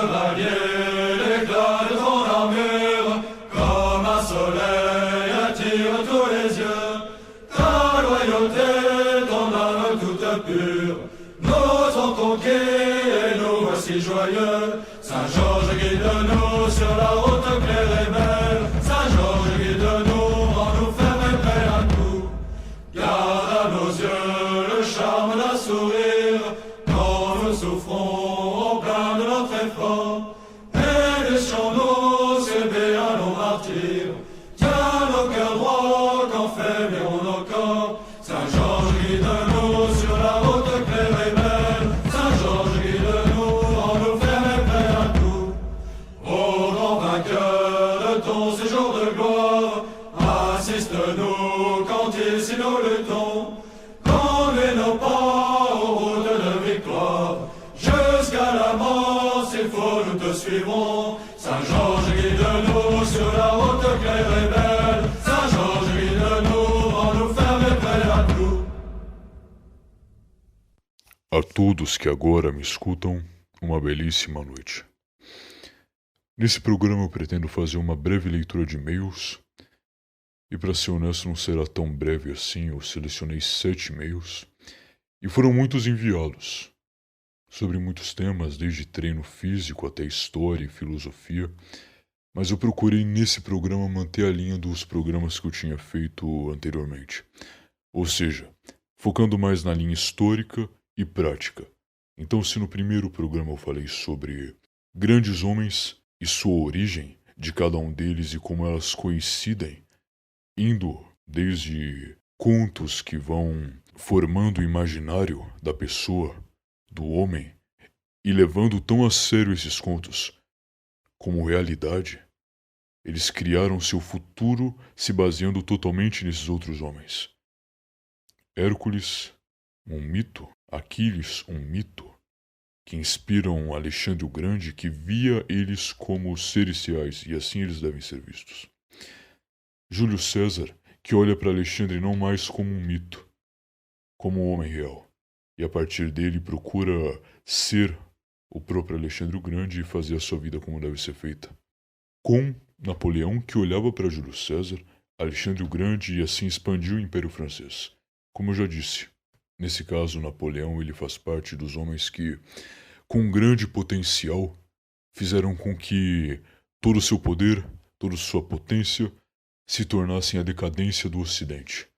chevalier, l'éclat de ton armure, comme un soleil attire tous les yeux. Ta loyauté, ton âme toute pure, nous ont conquis et nous voici joyeux. Saint-Georges guide-nous sur la route claire et belle. Saint-Georges guide-nous en nous ferme prêt à tout. Garde à nos yeux le charme d'un sourire, quand nous souffrons au plein de notre effort. Et laissons-nous s'élever à nos martyrs. Tiens nos cœurs droits quand faibliront nos corps. Saint-Georges guide-nous sur la route claire et belle. Saint-Georges guide-nous en nous ferme prêt à tout. Ô grand vainqueur de ton séjour de gloire, assiste-nous quand ici nous luttons. Conduis nos pas aux routes de victoire. Jusqu'à la mort, s'il faut, nous te suivrons. Saint-Georges guide-nous sur la route claire et belle. Saint-Georges guide-nous en nous ferme prêt à tout. A todos que agora me escutam, uma belíssima noite. Nesse programa eu pretendo fazer uma breve leitura de e-mails. E para ser honesto, não será tão breve assim. Eu selecionei 7 e-mails e foram muitos enviados, sobre muitos temas, desde treino físico até história e filosofia. Mas eu procurei nesse programa manter a linha dos programas que eu tinha feito anteriormente. Ou seja, focando mais na linha histórica e prática. Então, se no primeiro programa eu falei sobre grandes homens e sua origem de cada um deles e como elas coincidem, indo desde contos que vão formando o imaginário da pessoa, do homem, e levando tão a sério esses contos como realidade, eles criaram seu futuro se baseando totalmente nesses outros homens. Hércules, um mito. Aquiles, um mito. Que inspiram Alexandre o Grande, que via eles como seres reais, e assim eles devem ser vistos. Júlio César, que olha para Alexandre não mais como um mito, como um homem real, e a partir dele procura ser o próprio Alexandre o Grande e fazer a sua vida como deve ser feita. Com Napoleão, que olhava para Júlio César, Alexandre o Grande, e assim expandiu o Império Francês. Como eu já disse, nesse caso Napoleão ele faz parte dos homens que, com um grande potencial, fizeram com que todo o seu poder, toda sua potência, se tornassem a decadência do Ocidente.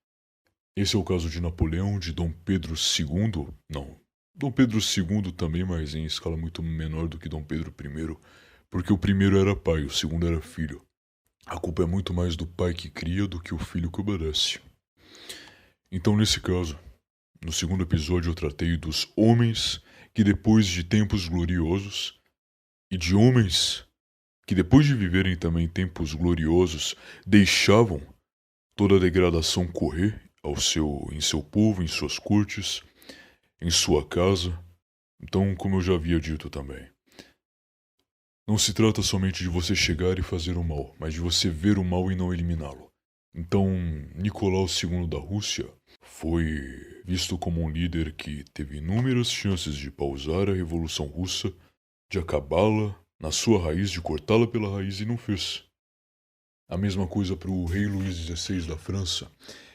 Esse é o caso de Napoleão, de Dom Pedro II, não, Dom Pedro II também, mas em escala muito menor do que Dom Pedro I, porque o primeiro era pai, o segundo era filho. A culpa é muito mais do pai que cria do que o filho que obedece. Então, nesse caso, no segundo episódio eu tratei dos homens que depois de tempos gloriosos e de homens que depois de viverem também tempos gloriosos deixavam toda a degradação correr em seu povo, em suas cortes, em sua casa. Então, como eu já havia dito também, não se trata somente de você chegar e fazer o mal, mas de você ver o mal e não eliminá-lo. Então, Nicolau II da Rússia foi visto como um líder que teve inúmeras chances de pausar a Revolução Russa, de acabá-la na sua raiz, de cortá-la pela raiz, e não fez. A mesma coisa para o rei Luís XVI da França,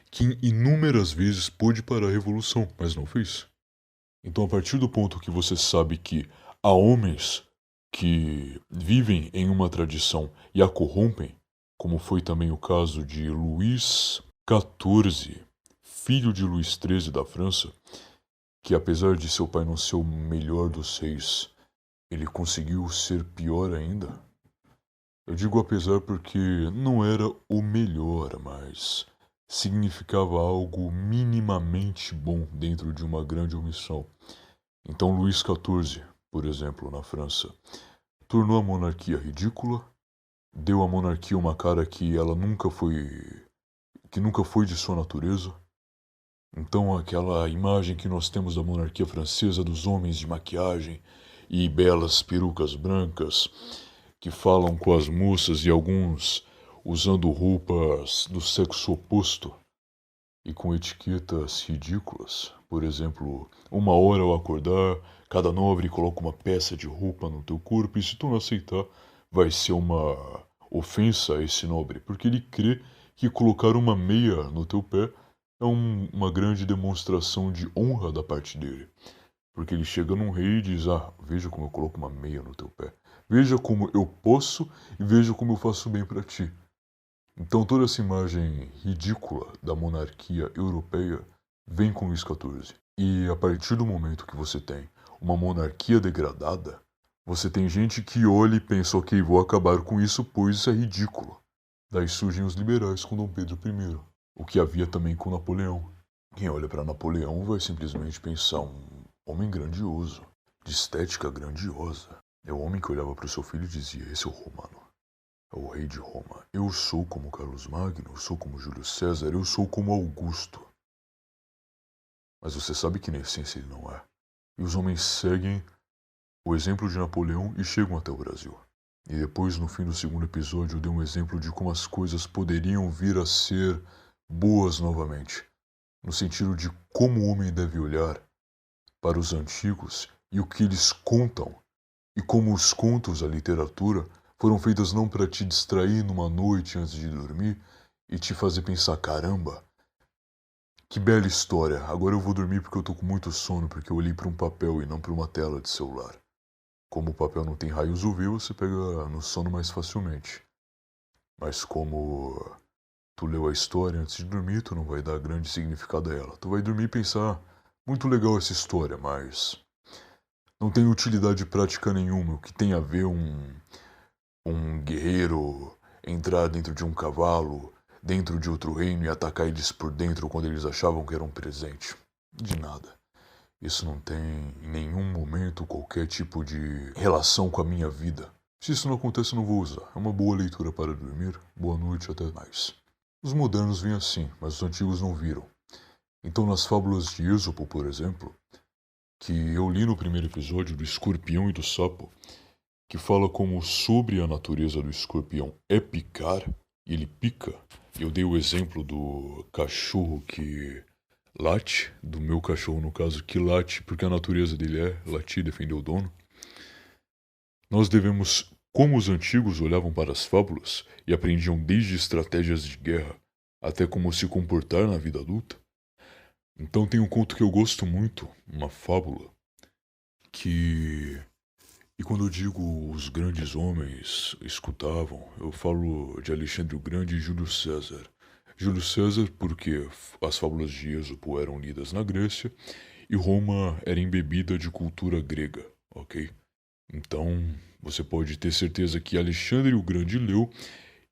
que inúmeras vezes pôde parar a Revolução, mas não fez. Então, a partir do ponto que você sabe que há homens que vivem em uma tradição e a corrompem, como foi também o caso de Luís XIV, filho de Luís XIII da França, que apesar de seu pai não ser o melhor dos reis, ele conseguiu ser pior ainda. Eu digo apesar porque não era o melhor, mas significava algo minimamente bom dentro de uma grande omissão. Então Luís XIV, por exemplo, na França, tornou a monarquia ridícula, deu à monarquia uma cara que nunca foi de sua natureza. Então aquela imagem que nós temos da monarquia francesa, dos homens de maquiagem e belas perucas brancas, que falam com as moças e alguns usando roupas do sexo oposto, e com etiquetas ridículas. Por exemplo, 1 hora ao acordar, cada nobre coloca uma peça de roupa no teu corpo e se tu não aceitar, vai ser uma ofensa a esse nobre, porque ele crê que colocar uma meia no teu pé é uma grande demonstração de honra da parte dele. Porque ele chega num rei e diz, veja como eu coloco uma meia no teu pé. Veja como eu posso e veja como eu faço bem para ti. Então toda essa imagem ridícula da monarquia europeia vem com Luís XIV. E a partir do momento que você tem uma monarquia degradada, você tem gente que olha e pensa, ok, vou acabar com isso, pois isso é ridículo. Daí surgem os liberais com Dom Pedro I, o que havia também com Napoleão. Quem olha para Napoleão vai simplesmente pensar um homem grandioso, de estética grandiosa. É o homem que olhava para o seu filho e dizia, esse é o romano. É o rei de Roma. Eu sou como Carlos Magno, eu sou como Júlio César, eu sou como Augusto. Mas você sabe que na essência ele não é. E os homens seguem o exemplo de Napoleão e chegam até o Brasil. E depois, no fim do segundo episódio, eu dei um exemplo de como as coisas poderiam vir a ser boas novamente. No sentido de como o homem deve olhar para os antigos e o que eles contam. E como os contos, a literatura, foram feitas não para te distrair numa noite antes de dormir e te fazer pensar, caramba, que bela história, agora eu vou dormir porque eu tô com muito sono, porque eu olhei para um papel e não para uma tela de celular. Como o papel não tem raios UV, você pega no sono mais facilmente. Mas como tu leu a história antes de dormir, tu não vai dar grande significado a ela. Tu vai dormir e pensar, muito legal essa história, mas não tem utilidade prática nenhuma. O que tem a ver um guerreiro entrar dentro de um cavalo, dentro de outro reino e atacar eles por dentro quando eles achavam que era um presente? De nada. Isso não tem em nenhum momento qualquer tipo de relação com a minha vida. Se isso não acontece, eu não vou usar. É uma boa leitura para dormir. Boa noite, até mais. Os modernos vêm assim, mas os antigos não viram. Então, nas fábulas de Êxopo, por exemplo, que eu li no primeiro episódio do escorpião e do sapo, que fala como sobre a natureza do escorpião é picar, e ele pica. Eu dei o exemplo do cachorro que late, do meu cachorro no caso, que late porque a natureza dele é latir, defender o dono. Nós devemos, como os antigos olhavam para as fábulas e aprendiam desde estratégias de guerra até como se comportar na vida adulta. Então tem um conto que eu gosto muito, uma fábula, que... E quando eu digo os grandes homens escutavam, eu falo de Alexandre o Grande e Júlio César. Júlio César porque as fábulas de Êxopo eram lidas na Grécia e Roma era embebida de cultura grega, ok? Então você pode ter certeza que Alexandre o Grande leu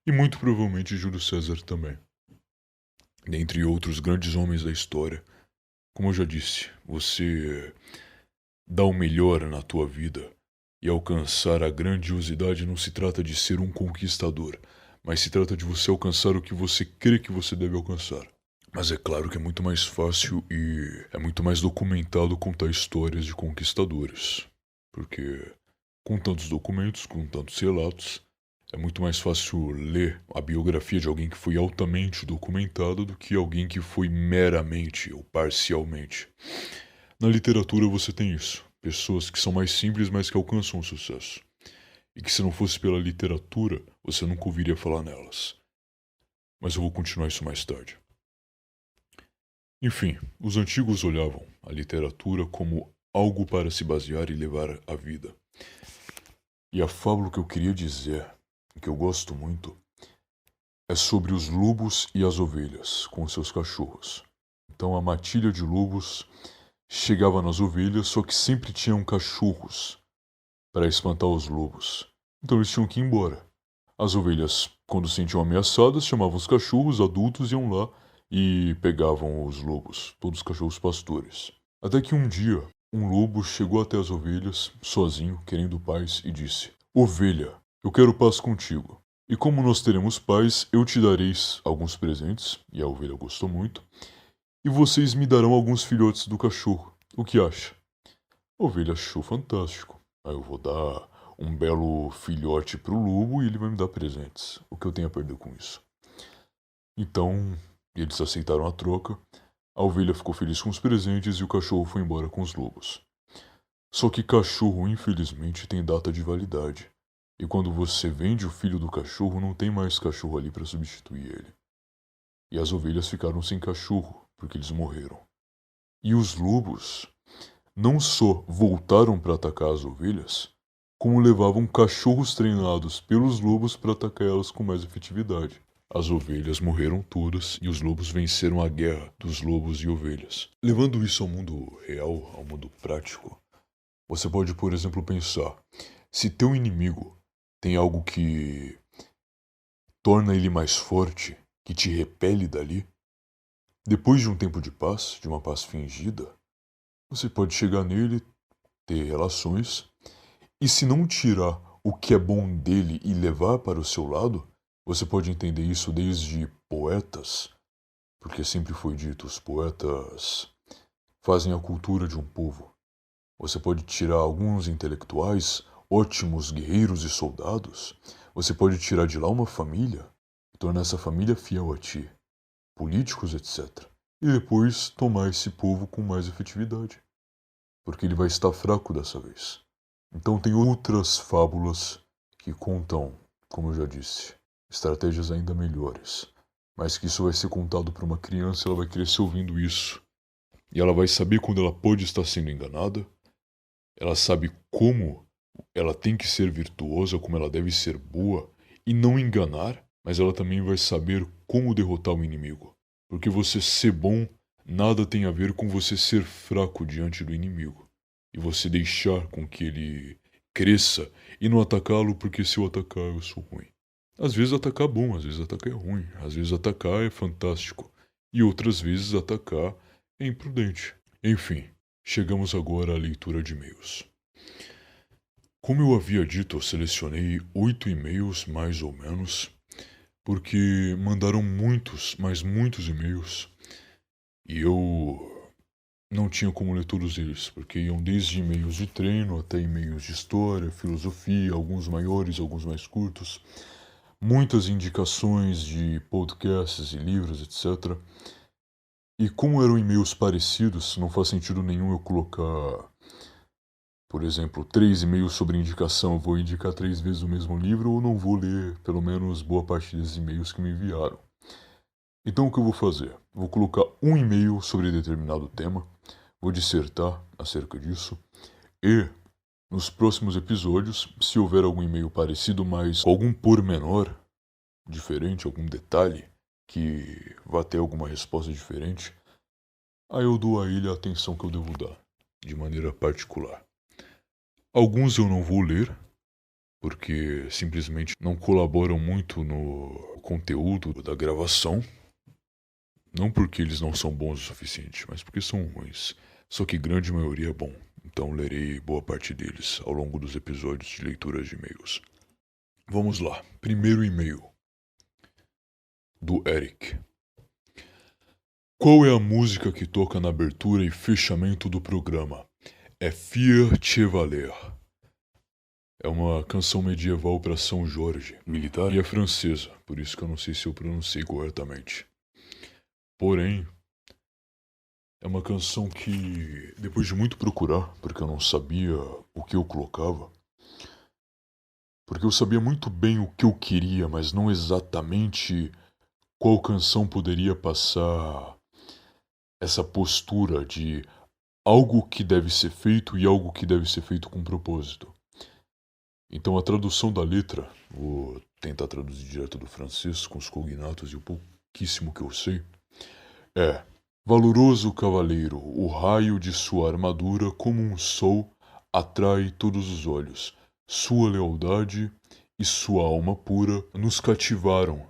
e muito provavelmente Júlio César também. Dentre outros grandes homens da história. Como eu já disse, você dá o melhor na tua vida. E alcançar a grandiosidade não se trata de ser um conquistador, mas se trata de você alcançar o que você crê que você deve alcançar. Mas é claro que é muito mais fácil e é muito mais documentado contar histórias de conquistadores. Porque com tantos documentos, com tantos relatos, é muito mais fácil ler a biografia de alguém que foi altamente documentado do que alguém que foi meramente ou parcialmente. Na literatura você tem isso. Pessoas que são mais simples, mas que alcançam o sucesso. E que se não fosse pela literatura, você nunca ouviria falar nelas. Mas eu vou continuar isso mais tarde. Enfim, os antigos olhavam a literatura como algo para se basear e levar a vida. E a fábula que eu queria dizer, que eu gosto muito, é sobre os lobos e as ovelhas com seus cachorros. Então a matilha de lobos chegava nas ovelhas, só que sempre tinham cachorros para espantar os lobos. Então eles tinham que ir embora. As ovelhas, quando se sentiam ameaçadas, chamavam os cachorros adultos, iam lá e pegavam os lobos, todos os cachorros pastores. Até que um dia, um lobo chegou até as ovelhas, sozinho, querendo paz, e disse: Ovelha, eu quero paz contigo. E como nós teremos paz, eu te darei alguns presentes, e a ovelha gostou muito, e vocês me darão alguns filhotes do cachorro. O que acha? A ovelha achou fantástico. Aí eu vou dar um belo filhote pro lobo e ele vai me dar presentes. O que eu tenho a perder com isso? Então, Eles aceitaram a troca, a ovelha ficou feliz com os presentes e o cachorro foi embora com os lobos. Só que cachorro, infelizmente, tem data de validade. E quando você vende o filho do cachorro, não tem mais cachorro ali para substituir ele. E as ovelhas ficaram sem cachorro, porque eles morreram. E os lobos não só voltaram para atacar as ovelhas, como levavam cachorros treinados pelos lobos para atacar elas com mais efetividade. As ovelhas morreram todas e os lobos venceram a guerra dos lobos e ovelhas. Levando isso ao mundo real, ao mundo prático, você pode, por exemplo, pensar: se teu inimigo tem algo que torna ele mais forte, que te repele dali, depois de um tempo de paz, de uma paz fingida, você pode chegar nele, ter relações, e se não tirar o que é bom dele e levar para o seu lado, você pode entender isso desde poetas, porque sempre foi dito, os poetas fazem a cultura de um povo. Você pode tirar alguns intelectuais, ótimos guerreiros e soldados, você pode tirar de lá uma família e tornar essa família fiel a ti, políticos, etc. E depois tomar esse povo com mais efetividade, porque ele vai estar fraco dessa vez. Então tem outras fábulas que contam, como eu já disse, estratégias ainda melhores, mas que isso vai ser contado para uma criança, ela vai crescer ouvindo isso, e ela vai saber quando ela pode estar sendo enganada, ela sabe como ela tem que ser virtuosa, como ela deve ser boa e não enganar, mas ela também vai saber como derrotar o inimigo. Porque você ser bom nada tem a ver com você ser fraco diante do inimigo. E você deixar com que ele cresça e não atacá-lo porque se eu atacar eu sou ruim. Às vezes atacar é bom, às vezes atacar é ruim, às vezes atacar é fantástico e outras vezes atacar é imprudente. Enfim, chegamos agora à leitura de e-mails. Como eu havia dito, eu selecionei 8 e-mails mais ou menos, porque mandaram muitos, mas muitos e-mails, e eu não tinha como ler todos eles, porque iam desde e-mails de treino até e-mails de história, filosofia, alguns maiores, alguns mais curtos, muitas indicações de podcasts e livros, etc. E como eram e-mails parecidos, não faz sentido nenhum eu colocar, por exemplo, 3 e-mails sobre indicação, eu vou indicar 3 vezes o mesmo livro ou não vou ler pelo menos boa parte desses e-mails que me enviaram. Então o que eu vou fazer? Vou colocar um e-mail sobre determinado tema, vou dissertar acerca disso e nos próximos episódios, se houver algum e-mail parecido, mas com algum pormenor diferente, algum detalhe que vá ter alguma resposta diferente, aí eu dou a ele a atenção que eu devo dar, de maneira particular. Alguns eu não vou ler, porque simplesmente não colaboram muito no conteúdo da gravação. Não porque eles não são bons o suficiente, mas porque são ruins. Só que grande maioria é bom, então lerei boa parte deles ao longo dos episódios de leituras de e-mails. Vamos lá, primeiro e-mail do Eric. Qual é a música que toca na abertura e fechamento do programa? É Fier Chevalier. É uma canção medieval para São Jorge, militar, e é francesa, por isso que eu não sei se eu pronunciei corretamente. Porém, é uma canção que, depois de muito procurar, porque eu não sabia o que eu colocava, porque eu sabia muito bem o que eu queria, mas não exatamente qual canção poderia passar essa postura de algo que deve ser feito e algo que deve ser feito com propósito. Então a tradução da letra, vou tentar traduzir direto do francês com os cognatos e o pouquíssimo que eu sei, é: valoroso cavaleiro, o raio de sua armadura como um sol atrai todos os olhos. Sua lealdade e sua alma pura nos cativaram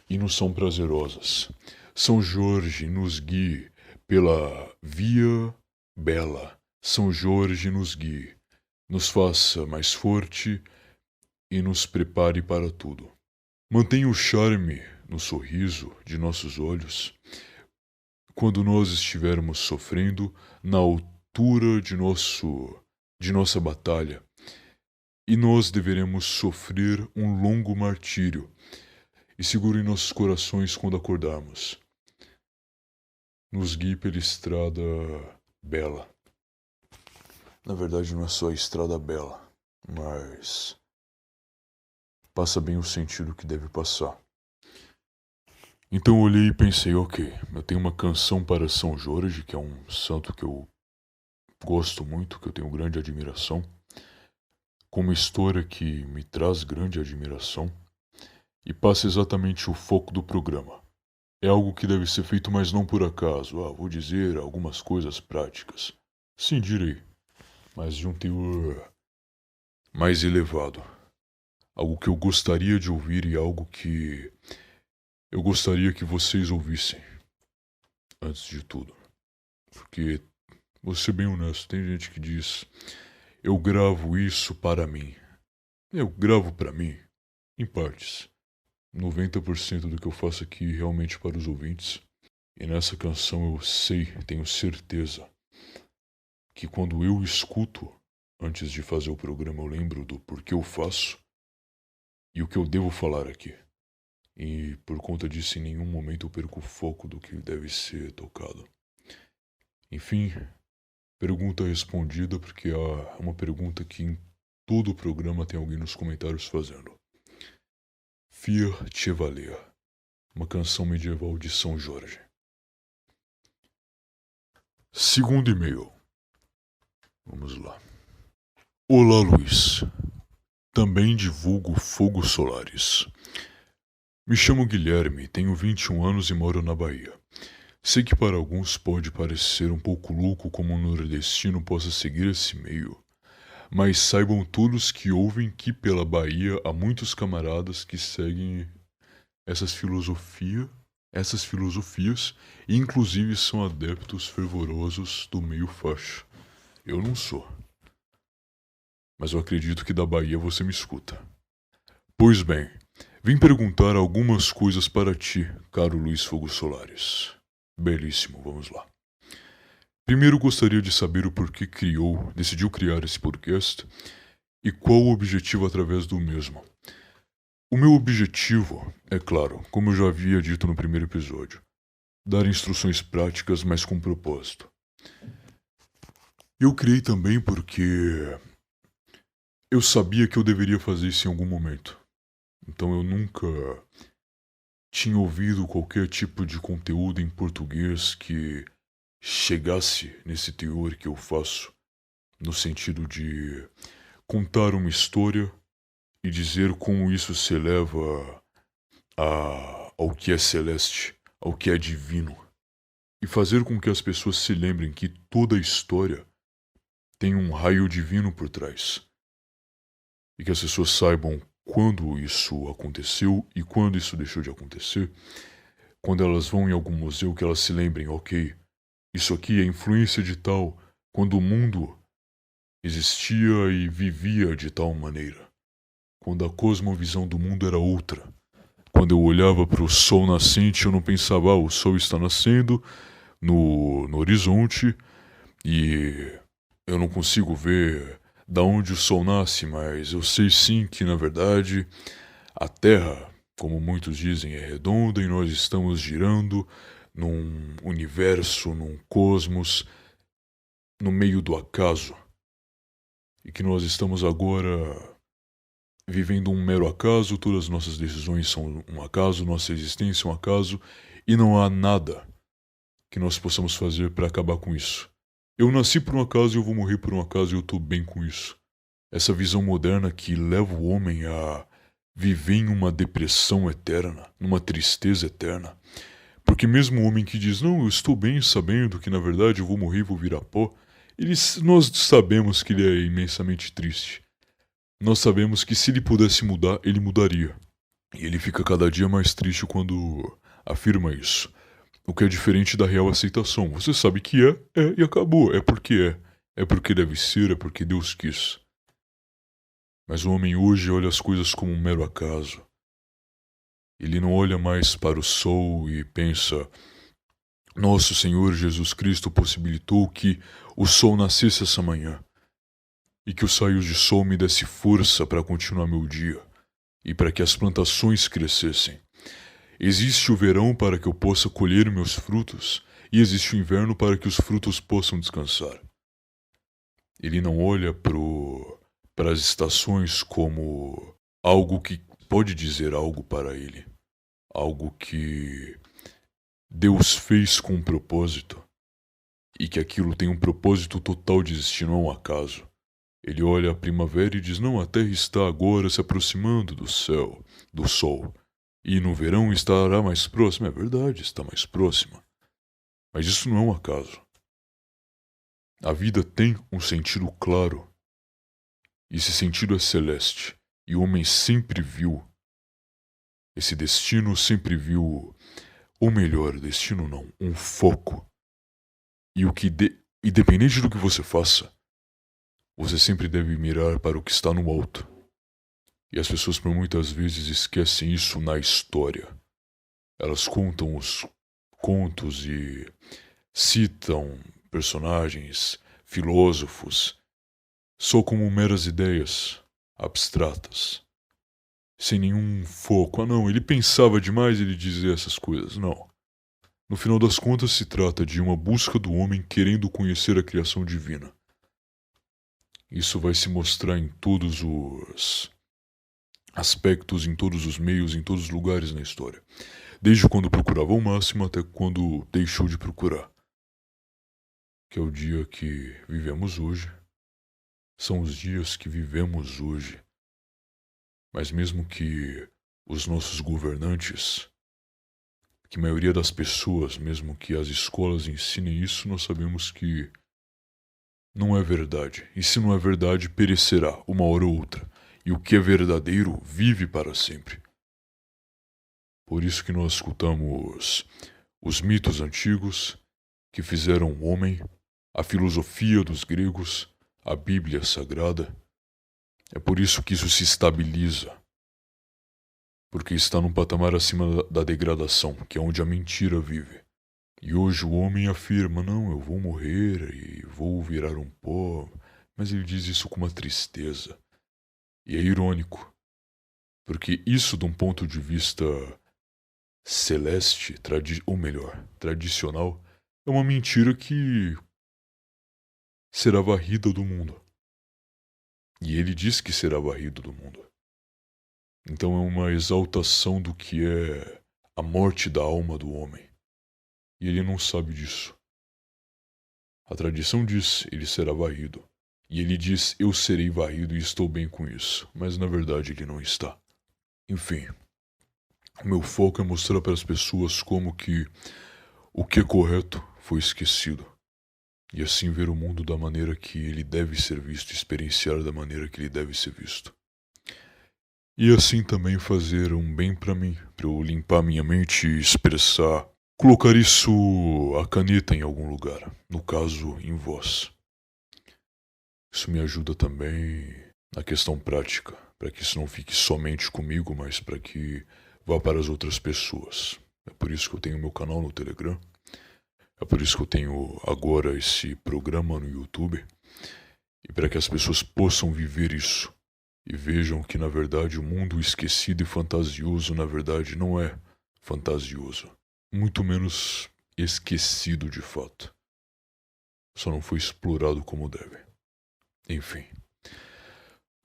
e nos são prazerosas. São Jorge nos guie pela via bela. São Jorge nos guie, nos faça mais forte e nos prepare para tudo. Mantenha o charme no sorriso de nossos olhos quando nós estivermos sofrendo na altura de nossa batalha, e nós deveremos sofrer um longo martírio, e segure nossos corações quando acordarmos. nos guie pela estrada bela. Na verdade, não é só a estrada bela, mas passa bem o sentido que deve passar. Então eu olhei e pensei, ok, eu tenho uma canção para São Jorge, que é um santo que eu gosto muito, que eu tenho grande admiração, com uma história que me traz grande admiração, e passa exatamente o foco do programa. É algo que deve ser feito, mas não por acaso. Vou dizer algumas coisas práticas. Sim, direi, mas de um teor mais elevado. Algo que eu gostaria de ouvir e algo que eu gostaria que vocês ouvissem, antes de tudo. Porque, vou ser bem honesto, tem gente que diz, eu gravo isso para mim. Eu gravo para mim, em partes. 90% do que eu faço aqui realmente para os ouvintes. E nessa canção eu sei, tenho certeza, que quando eu escuto, antes de fazer o programa, eu lembro do porquê eu faço e o que eu devo falar aqui. E por conta disso, em nenhum momento eu perco o foco do que deve ser tocado. Enfim, pergunta respondida, porque é uma pergunta que em todo o programa tem alguém nos comentários fazendo. Fiat Chevalier, uma canção medieval de São Jorge. Segundo e-mail. Vamos lá. Olá, Luiz. Também divulgo Fogo Solares. Me chamo Guilherme, tenho 21 anos e moro na Bahia. Sei que para alguns pode parecer um pouco louco como um nordestino possa seguir esse meio, mas saibam todos que ouvem que pela Bahia há muitos camaradas que seguem essas filosofias e inclusive são adeptos fervorosos do meio facho. Eu não sou. Mas eu acredito que da Bahia você me escuta. Pois bem, vim perguntar algumas coisas para ti, caro Luiz Fogo Solares. Belíssimo, vamos lá. Primeiro gostaria de saber o porquê decidiu criar esse podcast e qual o objetivo através do mesmo. O meu objetivo, é claro, como eu já havia dito no primeiro episódio, dar instruções práticas, mas com propósito. Eu criei também porque eu sabia que eu deveria fazer isso em algum momento. Então eu nunca tinha ouvido qualquer tipo de conteúdo em português que chegasse nesse teor que eu faço, no sentido de contar uma história e dizer como isso se eleva ao que é celeste, ao que é divino, e fazer com que as pessoas se lembrem que toda a história tem um raio divino por trás, e que as pessoas saibam quando isso aconteceu e quando isso deixou de acontecer. Quando elas vão em algum museu, que elas se lembrem, ok, isso aqui é influência de tal, quando o mundo existia e vivia de tal maneira. Quando a cosmovisão do mundo era outra. Quando eu olhava para o sol nascente, eu não pensava, o sol está nascendo no horizonte e eu não consigo ver da onde o sol nasce, mas eu sei sim que, na verdade, a Terra, como muitos dizem, é redonda e nós estamos girando num universo, num cosmos, no meio do acaso. E que nós estamos agora vivendo um mero acaso, todas as nossas decisões são um acaso, nossa existência é um acaso, e não há nada que nós possamos fazer para acabar com isso. Eu nasci por um acaso e eu vou morrer por um acaso e eu tô bem com isso. Essa visão moderna que leva o homem a viver em uma depressão eterna, numa tristeza eterna. Porque mesmo o homem que diz, não, eu estou bem sabendo que na verdade eu vou morrer e vou virar pó, nós sabemos que ele é imensamente triste. Nós sabemos que se ele pudesse mudar, ele mudaria. E ele fica cada dia mais triste quando afirma isso. O que é diferente da real aceitação. Você sabe que é e acabou. É porque é. É porque deve ser, é porque Deus quis. Mas o homem hoje olha as coisas como um mero acaso. Ele não olha mais para o sol e pensa, nosso Senhor Jesus Cristo possibilitou que o sol nascesse essa manhã e que os raios de sol me desse força para continuar meu dia e para que as plantações crescessem. Existe o verão para que eu possa colher meus frutos e existe o inverno para que os frutos possam descansar. Ele não olha para as estações como algo que pode dizer algo para ele, algo que Deus fez com um propósito e que aquilo tem um propósito total de existir, não é um acaso. Ele olha a primavera e diz: não, a terra está agora se aproximando do céu, do sol, e no verão estará mais próxima. É verdade, está mais próxima. Mas isso não é um acaso. A vida tem um sentido claro. E esse sentido é celeste. E o homem sempre viu. Esse destino sempre viu. Ou melhor, destino não, um foco. E independente do que você faça, você sempre deve mirar para o que está no alto. E as pessoas por muitas vezes esquecem isso na história. Elas contam os contos e citam personagens, filósofos, só como meras ideias abstratas, sem nenhum foco. Ah não, ele pensava demais, ele dizia essas coisas. Não. No final das contas se trata de uma busca do homem querendo conhecer a criação divina. Isso vai se mostrar em todos os aspectos, em todos os meios, em todos os lugares na história. Desde quando procurava o máximo até quando deixou de procurar. Que é o dia que vivemos hoje. São os dias que vivemos hoje. Mas mesmo que os nossos governantes, que a maioria das pessoas, mesmo que as escolas ensinem isso, nós sabemos que não é verdade. E se não é verdade, perecerá uma hora ou outra. E o que é verdadeiro vive para sempre. Por isso que nós escutamos os mitos antigos que fizeram o homem, a filosofia dos gregos, a Bíblia Sagrada. É por isso que isso se estabiliza. Porque está num patamar acima da degradação, que é onde a mentira vive. E hoje o homem afirma: não, eu vou morrer e vou virar um pó. Mas ele diz isso com uma tristeza. E é irônico. Porque isso, de um ponto de vista celeste, ou melhor, tradicional, é uma mentira que será varrida do mundo. E ele diz que será varrido do mundo. Então é uma exaltação do que é a morte da alma do homem. E ele não sabe disso. A tradição diz: ele será varrido. E ele diz: eu serei varrido e estou bem com isso. Mas na verdade ele não está. Enfim, o meu foco é mostrar para as pessoas como que o que é correto foi esquecido. E assim ver o mundo da maneira que ele deve ser visto, experienciar da maneira que ele deve ser visto. E assim também fazer um bem para mim, para eu limpar minha mente e expressar, colocar isso, a caneta em algum lugar, no caso em voz. Isso me ajuda também na questão prática, para que isso não fique somente comigo, mas para que vá para as outras pessoas. É por isso que eu tenho meu canal no Telegram. É por isso que eu tenho agora esse programa no YouTube. E para que as pessoas possam viver isso. E vejam que na verdade o mundo esquecido e fantasioso na verdade não é fantasioso. Muito menos esquecido de fato. Só não foi explorado como deve. Enfim.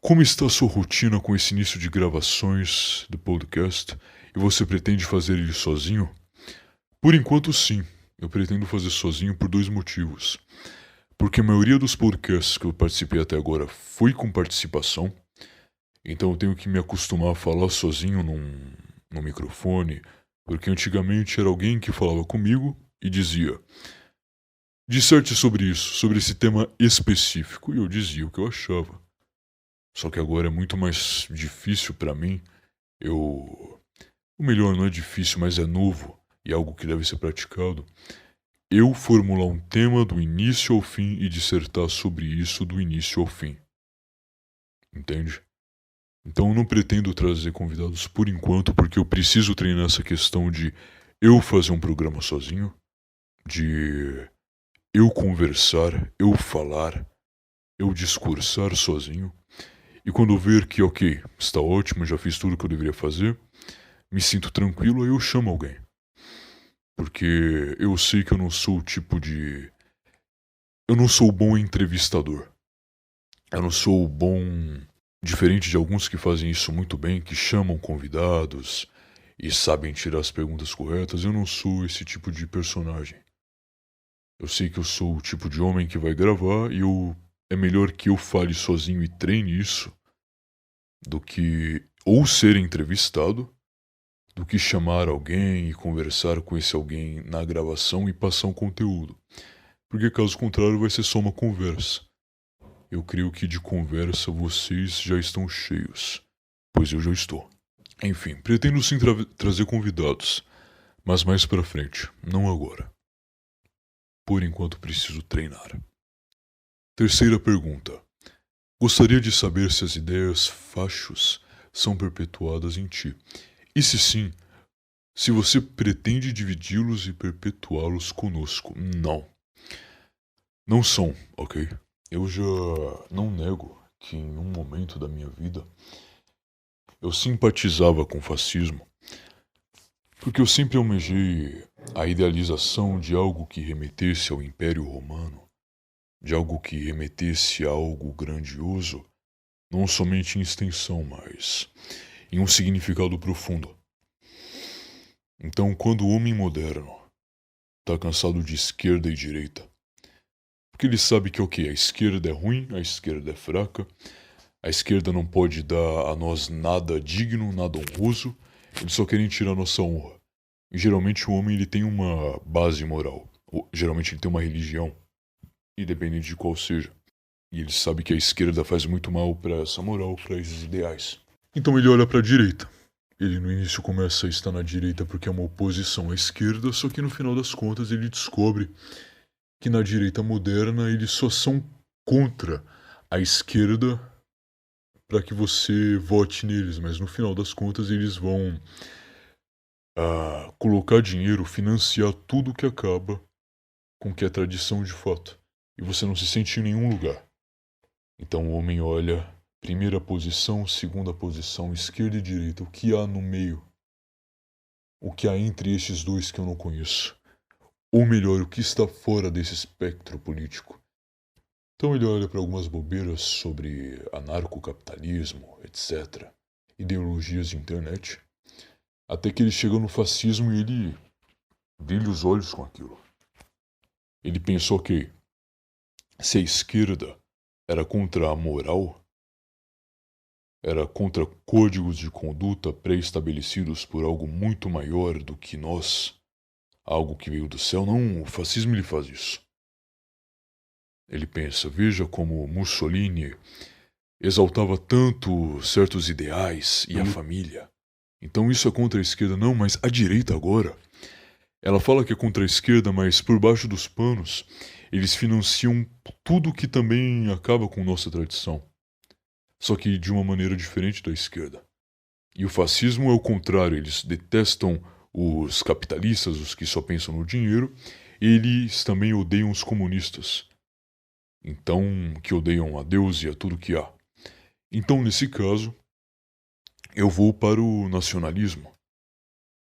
Como está a sua rotina com esse início de gravações do podcast? E você pretende fazer ele sozinho? Por enquanto sim. Eu pretendo fazer sozinho por 2 motivos. Porque a maioria dos podcasts que eu participei até agora foi com participação. Então eu tenho que me acostumar a falar sozinho num microfone. Porque antigamente era alguém que falava comigo e dizia: disserte sobre isso, sobre esse tema específico. E eu dizia o que eu achava. Só que agora é muito mais difícil pra mim. O melhor, não é difícil, mas é novo. E algo que deve ser praticado. Eu formular um tema do início ao fim e dissertar sobre isso do início ao fim. Entende? Então eu não pretendo trazer convidados por enquanto, porque eu preciso treinar essa questão de eu fazer um programa sozinho, de eu conversar, eu falar, eu discursar sozinho. E quando eu ver que, ok, está ótimo, já fiz tudo o que eu deveria fazer, me sinto tranquilo, aí eu chamo alguém. Porque eu sei que eu não sou o tipo de... Eu não sou bom entrevistador. Eu não sou bom... Diferente de alguns que fazem isso muito bem, que chamam convidados e sabem tirar as perguntas corretas, eu não sou esse tipo de personagem. Eu sei que eu sou o tipo de homem que vai gravar e é melhor que eu fale sozinho e treine isso do que ou ser entrevistado, do que chamar alguém e conversar com esse alguém na gravação e passar um conteúdo. Porque caso contrário vai ser só uma conversa. Eu creio que de conversa vocês já estão cheios, pois eu já estou. Enfim, pretendo sim trazer convidados, mas mais pra frente, não agora. Por enquanto preciso treinar. Terceira pergunta. Gostaria de saber se as ideias fachos são perpetuadas em ti. E se sim, se você pretende dividi-los e perpetuá-los conosco. Não. Não são, ok? Eu já não nego que em um momento da minha vida eu simpatizava com o fascismo, porque eu sempre almejei a idealização de algo que remetesse ao Império Romano, de algo que remetesse a algo grandioso, não somente em extensão, mas em um significado profundo. Então, quando o homem moderno está cansado de esquerda e direita, porque ele sabe que, ok, a esquerda é ruim, a esquerda é fraca, a esquerda não pode dar a nós nada digno, nada honroso, eles só querem tirar nossa honra. E geralmente o homem ele tem uma base moral, geralmente ele tem uma religião, independente de qual seja. E ele sabe que a esquerda faz muito mal para essa moral, para esses ideais. Então ele olha para a direita. Ele no início começa a estar na direita porque é uma oposição à esquerda, só que no final das contas ele descobre que na direita moderna eles só são contra a esquerda para que você vote neles, mas no final das contas eles vão colocar dinheiro, financiar tudo que acaba com que é tradição de fato. E você não se sente em nenhum lugar. Então o homem olha, primeira posição, segunda posição, esquerda e direita, o que há no meio? O que há entre estes dois que eu não conheço? Ou melhor, o que está fora desse espectro político? Então ele olha para algumas bobeiras sobre anarcocapitalismo, etc., ideologias de internet, até que ele chega no fascismo e ele brilha os olhos com aquilo. Ele pensou que se a esquerda era contra a moral, era contra códigos de conduta pré-estabelecidos por algo muito maior do que nós, algo que veio do céu, não, o fascismo ele faz isso. Ele pensa, veja como Mussolini exaltava tanto certos ideais e a família. Então isso é contra a esquerda, não, mas a direita agora. Ela fala que é contra a esquerda, mas por baixo dos panos, eles financiam tudo que também acaba com nossa tradição. Só que de uma maneira diferente da esquerda. E o fascismo é o contrário, eles detestam os capitalistas, os que só pensam no dinheiro, eles também odeiam os comunistas. Então, que odeiam a Deus e a tudo que há. Então, nesse caso, eu vou para o nacionalismo.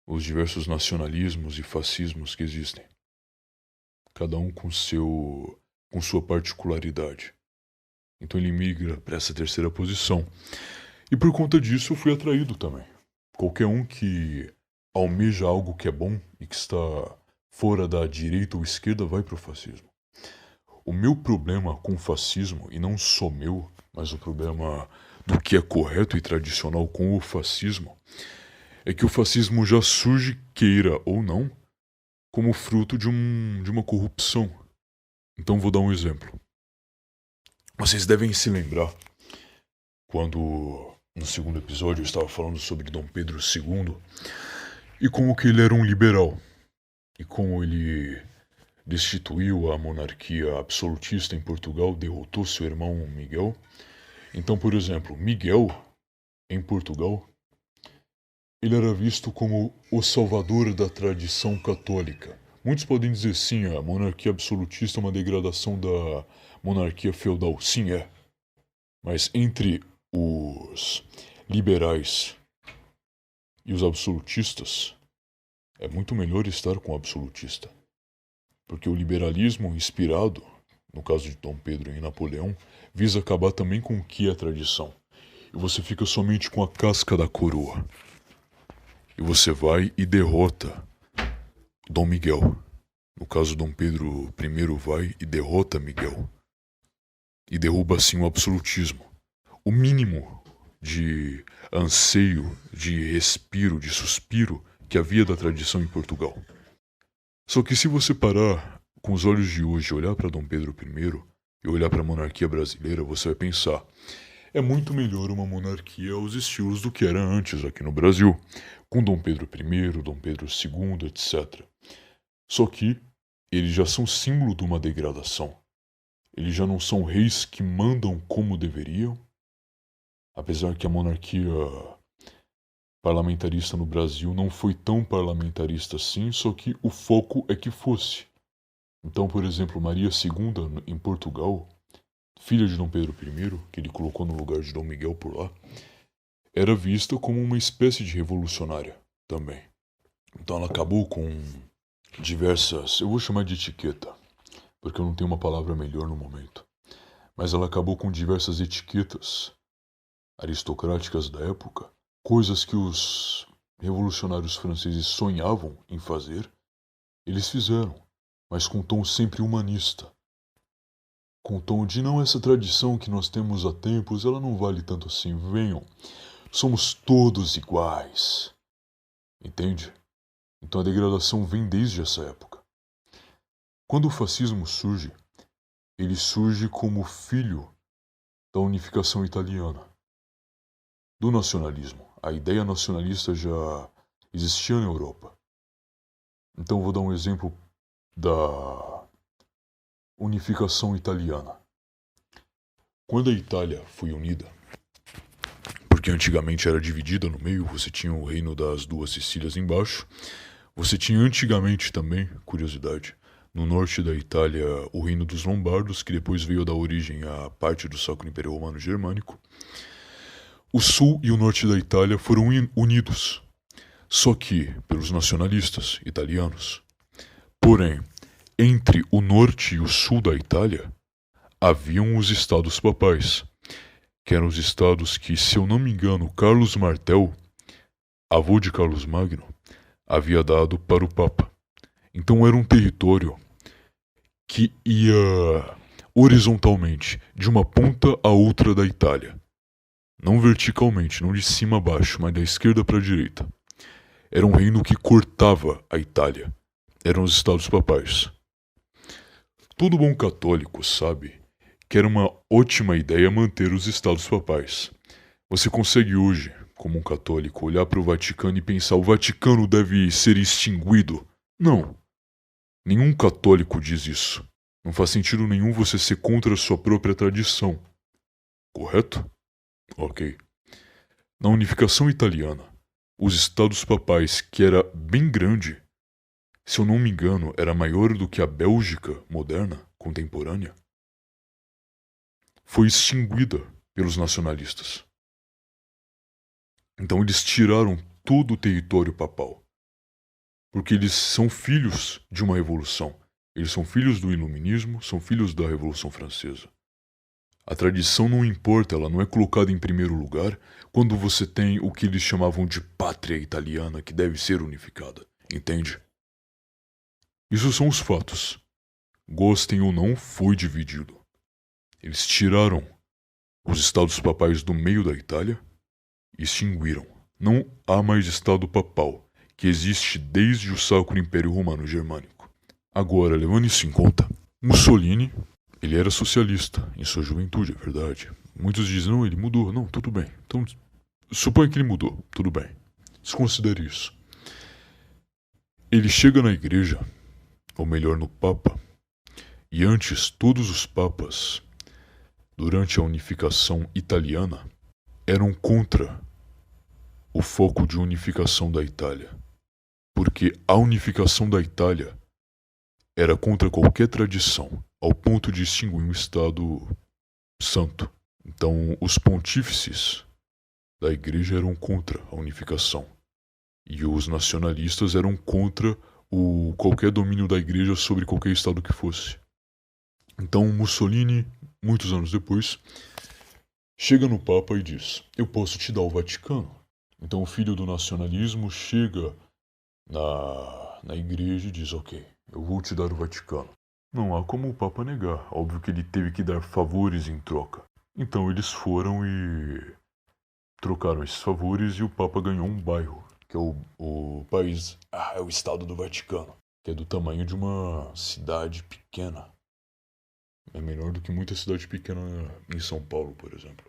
Os diversos nacionalismos e fascismos que existem. Cada um com sua particularidade. Então ele migra para essa terceira posição. E por conta disso eu fui atraído também. Qualquer um que almeja algo que é bom e que está fora da direita ou esquerda vai para o fascismo. O meu problema com o fascismo, e não só meu, mas o problema do que é correto e tradicional com o fascismo, é que o fascismo já surge, queira ou não, como fruto de uma corrupção. Então vou dar um exemplo. Vocês devem se lembrar quando no segundo episódio eu estava falando sobre Dom Pedro II e como que ele era um liberal e como ele destituiu a monarquia absolutista em Portugal, derrotou seu irmão Miguel. Então, por exemplo, Miguel, em Portugal, ele era visto como o salvador da tradição católica. Muitos podem dizer sim, a monarquia absolutista é uma degradação da monarquia feudal. Sim, é. Mas entre os liberais e os absolutistas, É muito melhor estar com o absolutista. Porque o liberalismo inspirado, no caso de Dom Pedro e Napoleão, visa acabar também com o que é tradição. E você fica somente com a casca da coroa. E você vai e derrota Dom Miguel. No caso, Dom Pedro I vai e derrota Miguel. E derruba assim o absolutismo. O mínimo de anseio, de respiro, de suspiro que havia da tradição em Portugal. Só que se você parar com os olhos de hoje e olhar para Dom Pedro I e olhar para a monarquia brasileira, você vai pensar: é muito melhor uma monarquia aos estilos do que era antes aqui no Brasil, com Dom Pedro I, Dom Pedro II, etc. Só que eles já são símbolo de uma degradação. Eles já não são reis que mandam como deveriam, apesar que a monarquia parlamentarista no Brasil não foi tão parlamentarista assim, só que o foco é que fosse. Então, por exemplo, Maria II em Portugal, filha de Dom Pedro I, que ele colocou no lugar de Dom Miguel por lá, era vista como uma espécie de revolucionária também. Então ela acabou com diversas, eu vou chamar de etiqueta, porque eu não tenho uma palavra melhor no momento, mas ela acabou com diversas etiquetas aristocráticas da época, coisas que os revolucionários franceses sonhavam em fazer, eles fizeram, mas com tom sempre humanista. Com tom de não, essa tradição que nós temos há tempos, ela não vale tanto assim, venham, somos todos iguais. Entende? Então a degradação vem desde essa época. Quando o fascismo surge, ele surge como filho da unificação italiana, do nacionalismo. A ideia nacionalista já existia na Europa. Então vou dar um exemplo da unificação italiana. Quando a Itália foi unida, porque antigamente era dividida no meio, você tinha o reino das duas Sicílias embaixo, você tinha antigamente também, curiosidade, no norte da Itália o reino dos Lombardos, que depois veio a dar origem à parte do Sacro Império Romano Germânico. O sul e o norte da Itália foram unidos, só que pelos nacionalistas italianos. Porém, entre o norte e o sul da Itália, haviam os estados papais, que eram os estados que, se eu não me engano, Carlos Martel, avô de Carlos Magno, havia dado para o Papa. Então era um território que ia horizontalmente, de uma ponta a outra da Itália. Não verticalmente, não de cima a baixo, mas da esquerda para a direita. Era um reino que cortava a Itália. Eram os estados papais. Todo bom católico sabe que era uma ótima ideia manter os estados papais. Você consegue hoje, como um católico, olhar para o Vaticano e pensar: o Vaticano deve ser extinguido? Não. Nenhum católico diz isso. Não faz sentido nenhum você ser contra a sua própria tradição. Correto? Ok. Na unificação italiana, os estados papais, que era bem grande, se eu não me engano, era maior do que a Bélgica moderna, contemporânea, foi extinguida pelos nacionalistas. Então eles tiraram todo o território papal. Porque eles são filhos de uma revolução. Eles são filhos do iluminismo, são filhos da Revolução Francesa. A tradição não importa, ela não é colocada em primeiro lugar quando você tem o que eles chamavam de pátria italiana que deve ser unificada. Entende? Isso são os fatos. Gostem ou não, foi dividido. Eles tiraram os estados papais do meio da Itália e extinguiram. Não há mais estado papal, que existe desde o Sacro Império Romano Germânico. Agora, levando isso em conta, Mussolini, ele era socialista em sua juventude, é verdade. Muitos dizem: não, ele mudou. Não, tudo bem. Então, suponha que ele mudou, tudo bem. Desconsidere isso. Ele chega na igreja, ou melhor, no Papa, e antes todos os papas, durante a unificação italiana, eram contra o foco de unificação da Itália. Porque a unificação da Itália era contra qualquer tradição, ao ponto de extinguir um Estado santo. Então, os pontífices da igreja eram contra a unificação. E os nacionalistas eram contra qualquer domínio da igreja sobre qualquer estado que fosse. Então Mussolini, muitos anos depois, chega no Papa e diz: eu posso te dar o Vaticano. Então o filho do nacionalismo chega na igreja e diz: ok, eu vou te dar o Vaticano. Não há como o Papa negar, óbvio que ele teve que dar favores em troca. Então eles foram e trocaram esses favores e o Papa ganhou um bairro, que é o país, é o estado do Vaticano, que é do tamanho de uma cidade pequena. É menor do que muita cidade pequena em São Paulo, por exemplo.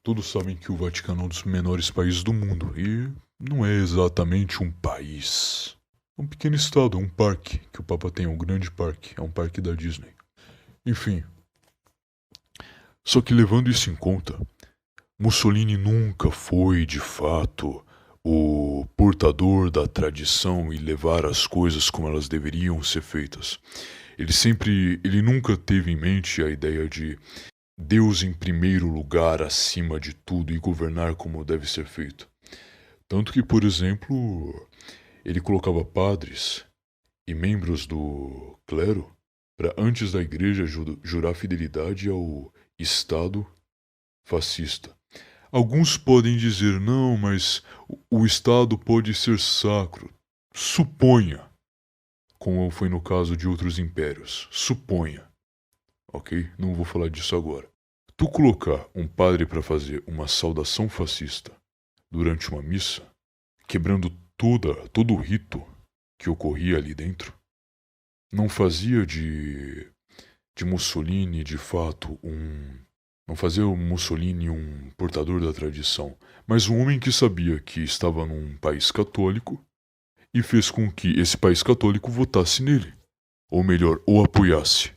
Todos sabem que o Vaticano é um dos menores países do mundo e não é exatamente um país. É um pequeno estado, é um parque que o Papa tem, um grande parque, é um parque da Disney. Enfim. Só que levando isso em conta, Mussolini nunca foi, de fato, o portador da tradição e levar as coisas como elas deveriam ser feitas. Ele nunca teve em mente a ideia de Deus em primeiro lugar acima de tudo e governar como deve ser feito. Tanto que, por exemplo, ele colocava padres e membros do clero para antes da igreja jurar fidelidade ao Estado fascista. Alguns podem dizer, não, mas o Estado pode ser sacro. Suponha, como foi no caso de outros impérios. Suponha. Ok? Não vou falar disso agora. Tu colocar um padre para fazer uma saudação fascista durante uma missa, quebrando todo o rito que ocorria ali dentro, não fazia de Mussolini, de fato, não fazia o Mussolini um portador da tradição, mas um homem que sabia que estava num país católico e fez com que esse país católico votasse nele. Ou melhor, o apoiasse.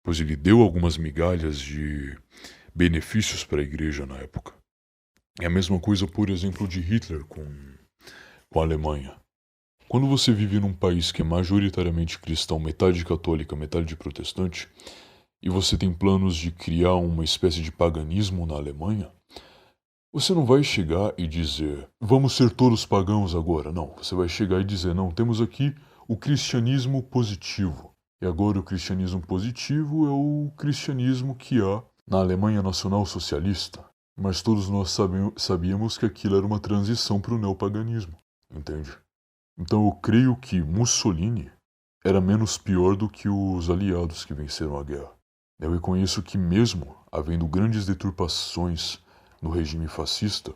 Pois ele deu algumas migalhas de benefícios para a igreja na época. É a mesma coisa, por exemplo, de Hitler com a Alemanha. Quando você vive num país que é majoritariamente cristão, metade católica, metade protestante, e você tem planos de criar uma espécie de paganismo na Alemanha, você não vai chegar e dizer, vamos ser todos pagãos agora. Não, você vai chegar e dizer, não, temos aqui o cristianismo positivo. E agora o cristianismo positivo é o cristianismo que há na Alemanha Nacional Socialista. Mas todos nós sabíamos que aquilo era uma transição para o neopaganismo, entende? Então eu creio que Mussolini era menos pior do que os aliados que venceram a guerra. Eu reconheço que mesmo havendo grandes deturpações no regime fascista,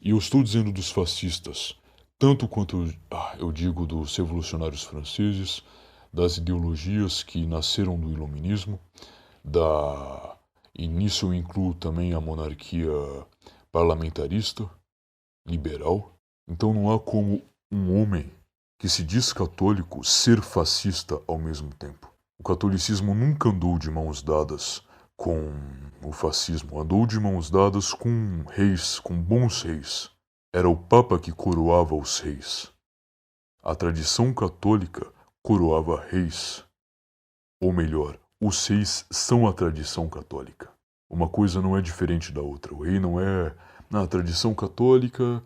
e eu estou dizendo dos fascistas, tanto quanto eu digo dos revolucionários franceses, das ideologias que nasceram do iluminismo, e nisso eu incluo também a monarquia parlamentarista, liberal. Então não há como um homem que se diz católico ser fascista ao mesmo tempo. O catolicismo nunca andou de mãos dadas com o fascismo, andou de mãos dadas com reis, com bons reis. Era o Papa que coroava os reis. A tradição católica coroava reis. Ou melhor, os reis são a tradição católica. Uma coisa não é diferente da outra. O rei não é... Na tradição católica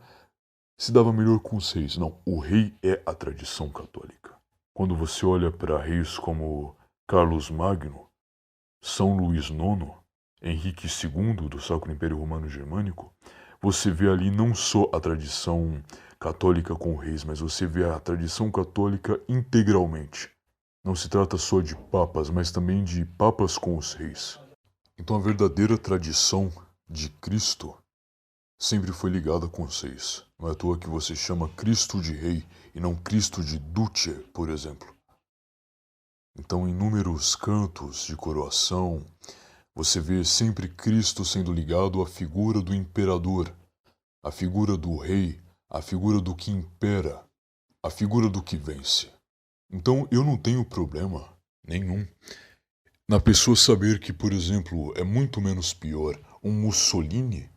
se dava melhor com os reis. Não, o rei é a tradição católica. Quando você olha para reis como Carlos Magno, São Luís IX, Henrique II do Sacro Império Romano Germânico, você vê ali não só a tradição católica com reis, mas você vê a tradição católica integralmente. Não se trata só de papas, mas também de papas com os reis. Então a verdadeira tradição de Cristo sempre foi ligada com os reis. Não é à toa que você chama Cristo de rei e não Cristo de duce, por exemplo. Então, em inúmeros cantos de coroação, você vê sempre Cristo sendo ligado à figura do imperador, à figura do rei, à figura do que impera, à figura do que vence. Então, eu não tenho problema nenhum na pessoa saber que, por exemplo, é muito menos pior um Mussolini,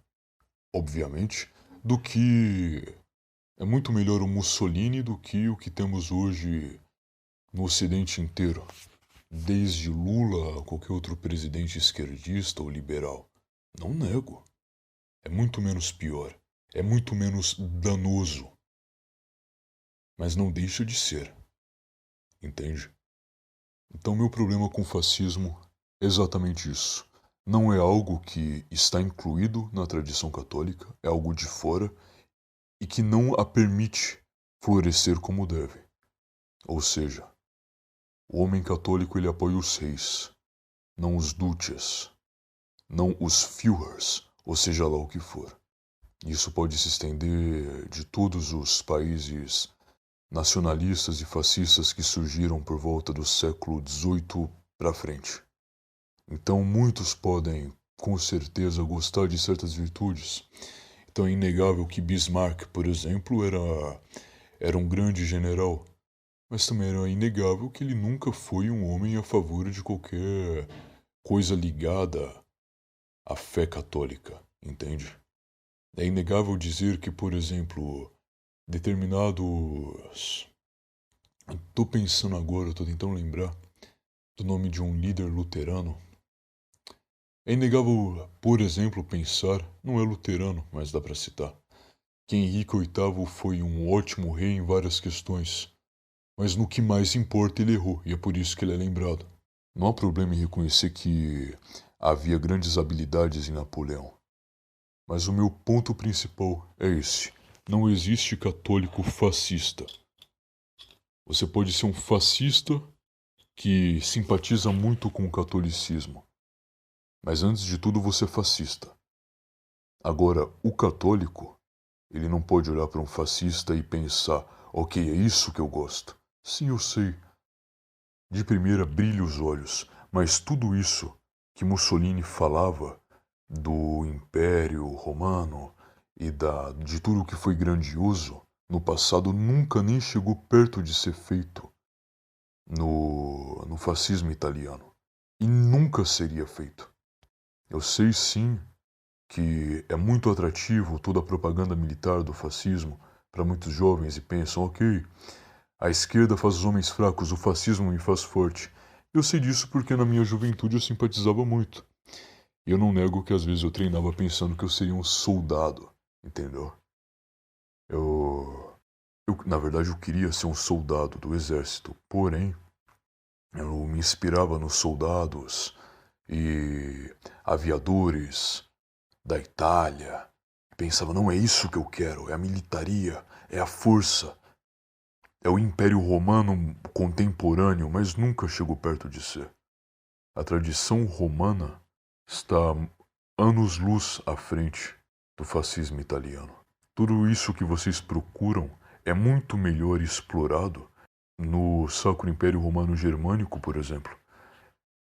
obviamente, do que... É muito melhor o Mussolini do que o que temos hoje no Ocidente inteiro, desde Lula a qualquer outro presidente esquerdista ou liberal. Não nego. É muito menos pior. É muito menos danoso. mas não deixa de ser, entende? Então meu problema com o fascismo é exatamente isso. Não é algo que está incluído na tradição católica, é algo de fora e que não a permite florescer como deve. Ou seja, o homem católico ele apoia os reis, não os duces, não os Führers, ou seja lá o que for. Isso pode se estender de todos os países nacionalistas e fascistas que surgiram por volta do século XVIII para frente. Então muitos podem, com certeza, gostar de certas virtudes. Então é inegável que Bismarck, por exemplo, era um grande general, mas também era inegável que ele nunca foi um homem a favor de qualquer coisa ligada à fé católica, entende? É inegável dizer que, por exemplo, determinados... Estou pensando agora, estou tentando lembrar do nome de um líder luterano. É inegável, por exemplo, pensar, não é luterano, mas dá para citar, que Henrique VIII foi um ótimo rei em várias questões, mas no que mais importa ele errou, e é por isso que ele é lembrado. Não há problema em reconhecer que havia grandes habilidades em Napoleão, mas o meu ponto principal é esse. Não existe católico fascista. Você pode ser um fascista que simpatiza muito com o catolicismo, mas antes de tudo você é fascista. Agora, o católico, ele não pode olhar para um fascista e pensar, ok, é isso que eu gosto. Sim, eu sei. De primeira brilha os olhos, mas tudo isso que Mussolini falava do Império Romano e de tudo que foi grandioso no passado nunca nem chegou perto de ser feito no fascismo italiano. E nunca seria feito. Eu sei sim que é muito atrativo toda a propaganda militar do fascismo para muitos jovens e pensam, ok, a esquerda faz os homens fracos, o fascismo me faz forte. Eu sei disso porque na minha juventude eu simpatizava muito. E eu não nego que às vezes eu treinava pensando que eu seria um soldado, entendeu? Na verdade, eu queria ser um soldado do exército, porém, eu me inspirava nos soldados e aviadores da Itália. Pensava, não é isso que eu quero, é a militaria, é a força, é o Império Romano contemporâneo, mas nunca chegou perto de ser. A tradição romana está anos-luz à frente do fascismo italiano. Tudo isso que vocês procuram é muito melhor explorado no Sacro Império Romano Germânico, por exemplo.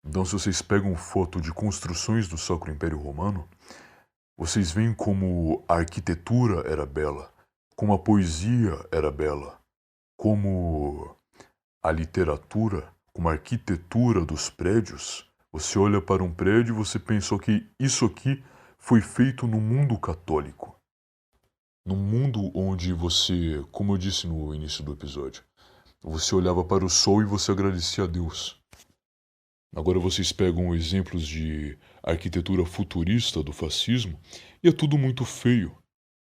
Então, se vocês pegam foto de construções do Sacro Império Romano, vocês veem como a arquitetura era bela, como a poesia era bela, como a literatura, como a arquitetura dos prédios. Você olha para um prédio e você pensa que isso aqui foi feito no mundo católico. Num mundo onde você, como eu disse no início do episódio, você olhava para o sol e você agradecia a Deus. Agora vocês pegam exemplos de arquitetura futurista do fascismo e é tudo muito feio.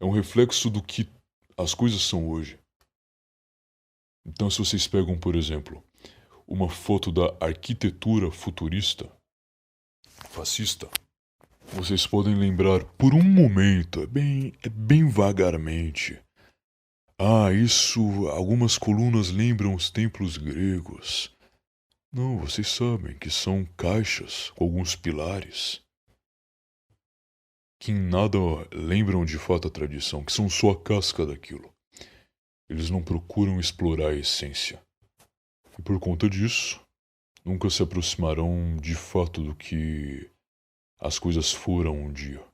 É um reflexo do que as coisas são hoje. Então, se vocês pegam, por exemplo, uma foto da arquitetura futurista, fascista, vocês podem lembrar por um momento, é bem vagarmente. Ah, algumas colunas lembram os templos gregos. Não, vocês sabem que são caixas com alguns pilares que em nada lembram de fato a tradição, que são só a casca daquilo. Eles não procuram explorar a essência. E por conta disso, nunca se aproximarão de fato do que as coisas foram um dia.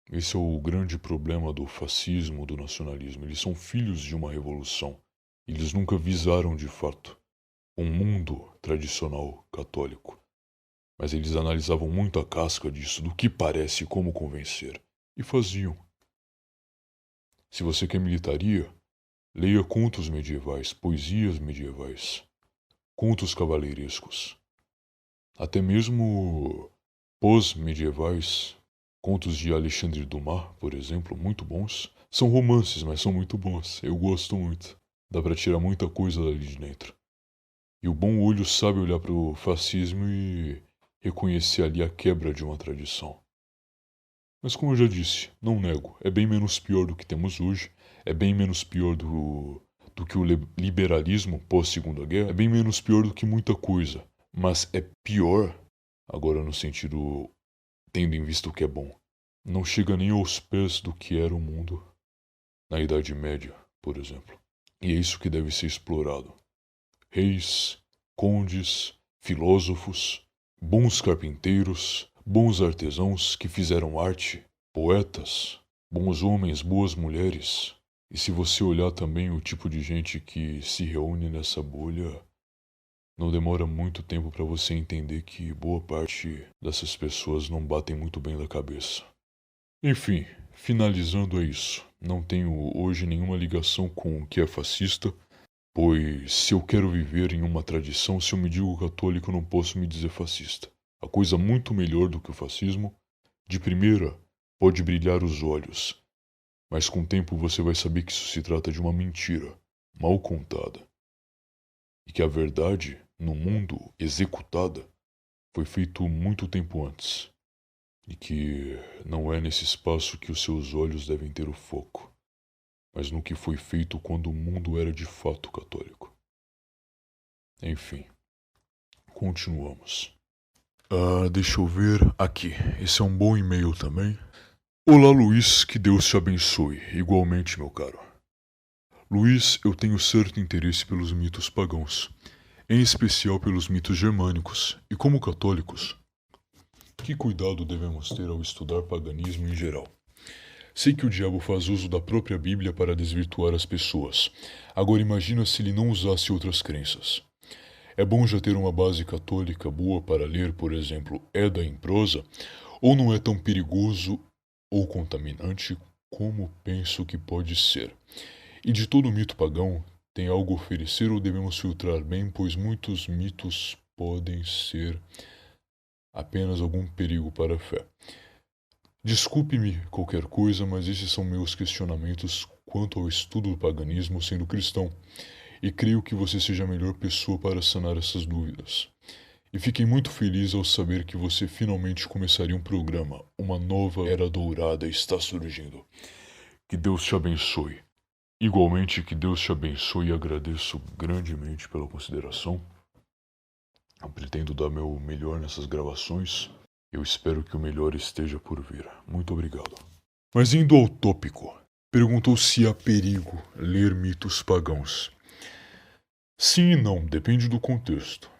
Esse é o grande problema do fascismo, do nacionalismo. Eles são filhos de uma revolução. Eles nunca visaram de fato um mundo tradicional católico. Mas eles analisavam muito a casca disso, do que parece e como convencer. E faziam. Se você quer militaria, leia contos medievais, poesias medievais, contos cavaleirescos. Até mesmo pós-medievais, contos de Alexandre Dumas, por exemplo, muito bons. São romances, mas são muito bons. Eu gosto muito. Dá pra tirar muita coisa dali de dentro. E o bom olho sabe olhar pro fascismo e reconhecer ali a quebra de uma tradição. Mas como eu já disse, não nego, é bem menos pior do que temos hoje, é bem menos pior do que o liberalismo pós-Segunda Guerra, é bem menos pior do que muita coisa, mas é pior, agora no sentido tendo em vista o que é bom. Não chega nem aos pés do que era o mundo na Idade Média, por exemplo. E é isso que deve ser explorado. Reis, condes, filósofos, bons carpinteiros, bons artesãos que fizeram arte, poetas, bons homens, boas mulheres. E se você olhar também o tipo de gente que se reúne nessa bolha, não demora muito tempo para você entender que boa parte dessas pessoas não batem muito bem da cabeça. Enfim, finalizando é isso. Não tenho hoje nenhuma ligação com o que é fascista, pois se eu quero viver em uma tradição, se eu me digo católico, não posso me dizer fascista. A coisa muito melhor do que o fascismo, de primeira, pode brilhar os olhos, mas com o tempo você vai saber que isso se trata de uma mentira, mal contada. E que a verdade, no mundo, executada, foi feito muito tempo antes. E que não é nesse espaço que os seus olhos devem ter o foco, mas no que foi feito quando o mundo era de fato católico. Enfim, continuamos. Deixa eu ver aqui. Esse é um bom e-mail também. Olá, Luiz, que Deus te abençoe. Igualmente, meu caro. Luiz, eu tenho certo interesse pelos mitos pagãos, em especial pelos mitos germânicos, e como católicos, que cuidado devemos ter ao estudar paganismo em geral? Sei que o diabo faz uso da própria Bíblia para desvirtuar as pessoas. Agora imagina se ele não usasse outras crenças. É bom já ter uma base católica boa para ler, por exemplo, Éda em prosa, ou não é tão perigoso ou contaminante como penso que pode ser? E de todo mito pagão, tem algo a oferecer ou devemos filtrar bem, pois muitos mitos podem ser apenas algum perigo para a fé. Desculpe-me qualquer coisa, mas esses são meus questionamentos quanto ao estudo do paganismo sendo cristão, e creio que você seja a melhor pessoa para sanar essas dúvidas. E fiquei muito feliz ao saber que você finalmente começaria um programa. Uma nova era dourada está surgindo. Que Deus te abençoe. Igualmente, que Deus te abençoe e agradeço grandemente pela consideração. Eu pretendo dar meu melhor nessas gravações. Eu espero que o melhor esteja por vir. Muito obrigado. Mas indo ao tópico, perguntou se há perigo ler mitos pagãos. Sim e não, depende do contexto.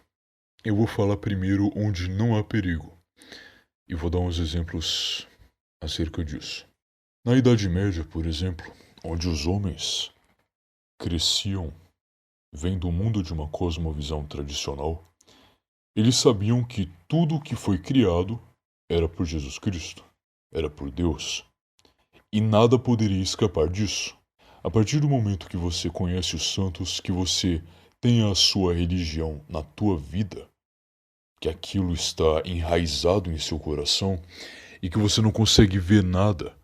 Eu vou falar primeiro onde não há perigo. E vou dar uns exemplos acerca disso. Na Idade Média, por exemplo, onde os homens cresciam vendo o mundo de uma cosmovisão tradicional, eles sabiam que tudo o que foi criado era por Jesus Cristo, era por Deus, e nada poderia escapar disso. A partir do momento que você conhece os santos, que você tem a sua religião na tua vida, que aquilo está enraizado em seu coração e que você não consegue ver nada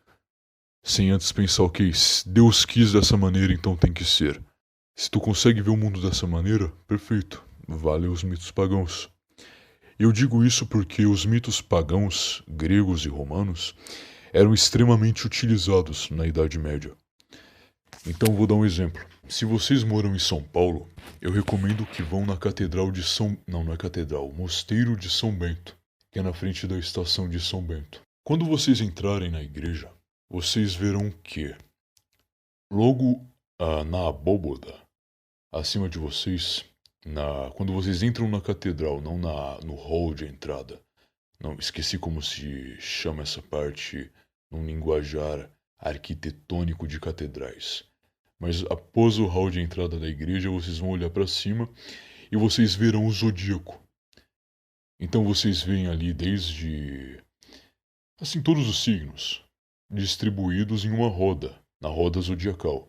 sem antes pensar, ok, Deus quis dessa maneira, então tem que ser. Se tu consegue ver o mundo dessa maneira, perfeito, vale os mitos pagãos. Eu digo isso porque os mitos pagãos, gregos e romanos, eram extremamente utilizados na Idade Média. Então vou dar um exemplo. Se vocês moram em São Paulo, eu recomendo que vão na Catedral de São... Não é Catedral, Mosteiro de São Bento, que é na frente da Estação de São Bento. Quando vocês entrarem na igreja, vocês verão que logo na abóboda, acima de vocês, quando vocês entram na catedral, não no hall de entrada, não, esqueci como se chama essa parte num linguajar arquitetônico de catedrais. Mas após o hall de entrada da igreja, vocês vão olhar para cima e vocês verão o zodíaco. Então vocês veem ali desde, assim, todos os signos distribuídos em uma roda, na roda zodiacal.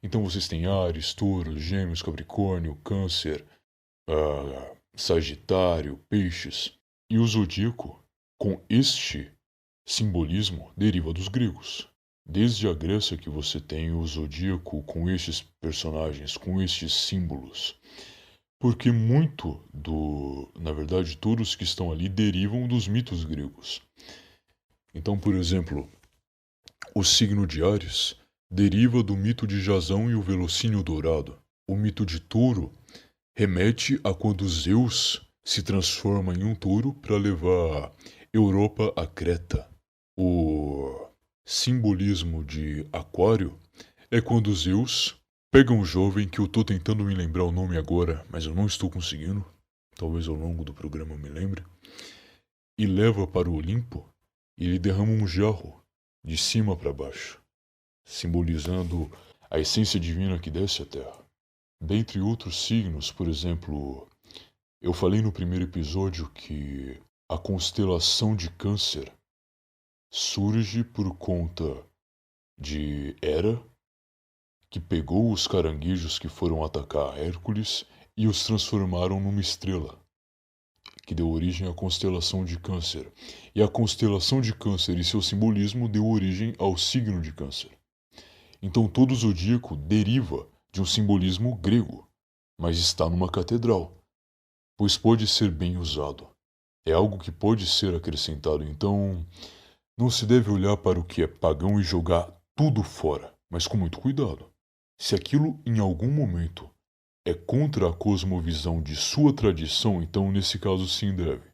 Então vocês têm Áries, Touro, Gêmeos, Capricórnio, Câncer, Sagitário, Peixes. E o zodíaco, com este simbolismo, deriva dos gregos. Desde a Grécia que você tem o zodíaco com estes personagens, com estes símbolos. Porque na verdade, todos que estão ali derivam dos mitos gregos. Então, por exemplo, o signo de Áries deriva do mito de Jasão e o velocínio dourado. O mito de Touro remete a quando Zeus se transforma em um touro para levar Europa a Creta. O simbolismo de Aquário é quando Zeus pega um jovem que eu tô tentando me lembrar o nome agora, mas eu não estou conseguindo, talvez ao longo do programa eu me lembre, e leva para o Olimpo e ele derrama um jarro de cima para baixo, simbolizando a essência divina que desce à Terra. Dentre outros signos, por exemplo, eu falei no primeiro episódio que a constelação de Câncer surge por conta de Hera, que pegou os caranguejos que foram atacar Hércules e os transformaram numa estrela, que deu origem à constelação de Câncer. E a constelação de Câncer e seu simbolismo deu origem ao signo de Câncer. Então todo o zodíaco deriva de um simbolismo grego, mas está numa catedral, pois pode ser bem usado. É algo que pode ser acrescentado, então não se deve olhar para o que é pagão e jogar tudo fora, mas com muito cuidado. Se aquilo em algum momento é contra a cosmovisão de sua tradição, então nesse caso sim deve.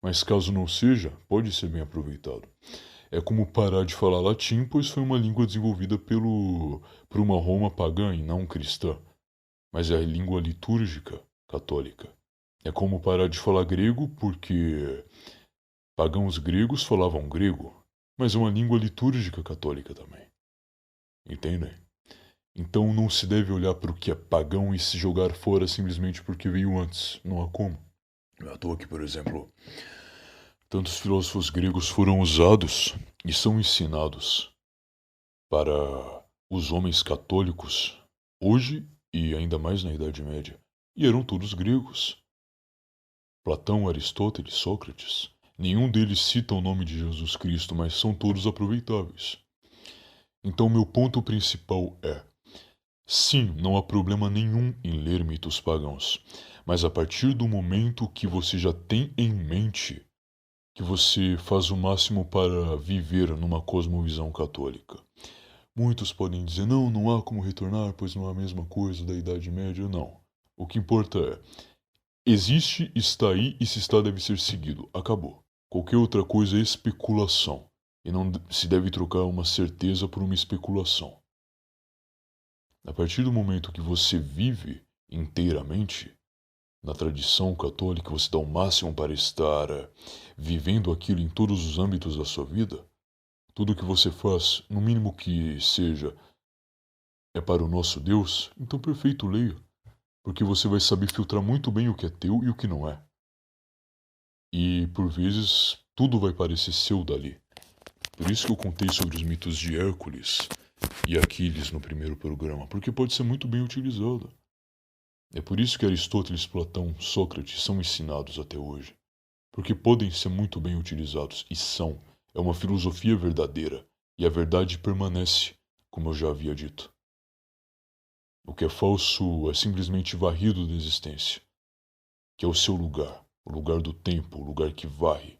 Mas caso não seja, pode ser bem aproveitado. É como parar de falar latim, pois foi uma língua desenvolvida por uma Roma pagã e não cristã, mas é a língua litúrgica católica. É como parar de falar grego porque pagãos gregos falavam grego, mas é uma língua litúrgica católica também. Entendem? Então não se deve olhar para o que é pagão e se jogar fora simplesmente porque veio antes. Não há como. Não é à toa que, por exemplo, tantos filósofos gregos foram usados e são ensinados para os homens católicos hoje e ainda mais na Idade Média. E eram todos gregos. Platão, Aristóteles, Sócrates. Nenhum deles cita o nome de Jesus Cristo, mas são todos aproveitáveis. Então meu ponto principal é: sim, não há problema nenhum em ler mitos pagãos, mas a partir do momento que você já tem em mente que você faz o máximo para viver numa cosmovisão católica. Muitos podem dizer, não há como retornar, pois não é a mesma coisa da Idade Média. Não. O que importa é, existe, está aí e se está deve ser seguido. Acabou. Qualquer outra coisa é especulação. E não se deve trocar uma certeza por uma especulação. A partir do momento que você vive inteiramente na tradição católica, você dá o máximo para estar vivendo aquilo em todos os âmbitos da sua vida. Tudo que você faz, no mínimo que seja, é para o nosso Deus. Então perfeito, leia. Porque você vai saber filtrar muito bem o que é teu e o que não é. E por vezes tudo vai parecer seu dali. Por isso que eu contei sobre os mitos de Hércules e Aquiles no primeiro programa, porque pode ser muito bem utilizado. É por isso que Aristóteles, Platão, Sócrates são ensinados até hoje, porque podem ser muito bem utilizados e são. É uma filosofia verdadeira e a verdade permanece, como eu já havia dito. O que é falso é simplesmente varrido da existência, que é o seu lugar, o lugar do tempo, o lugar que varre.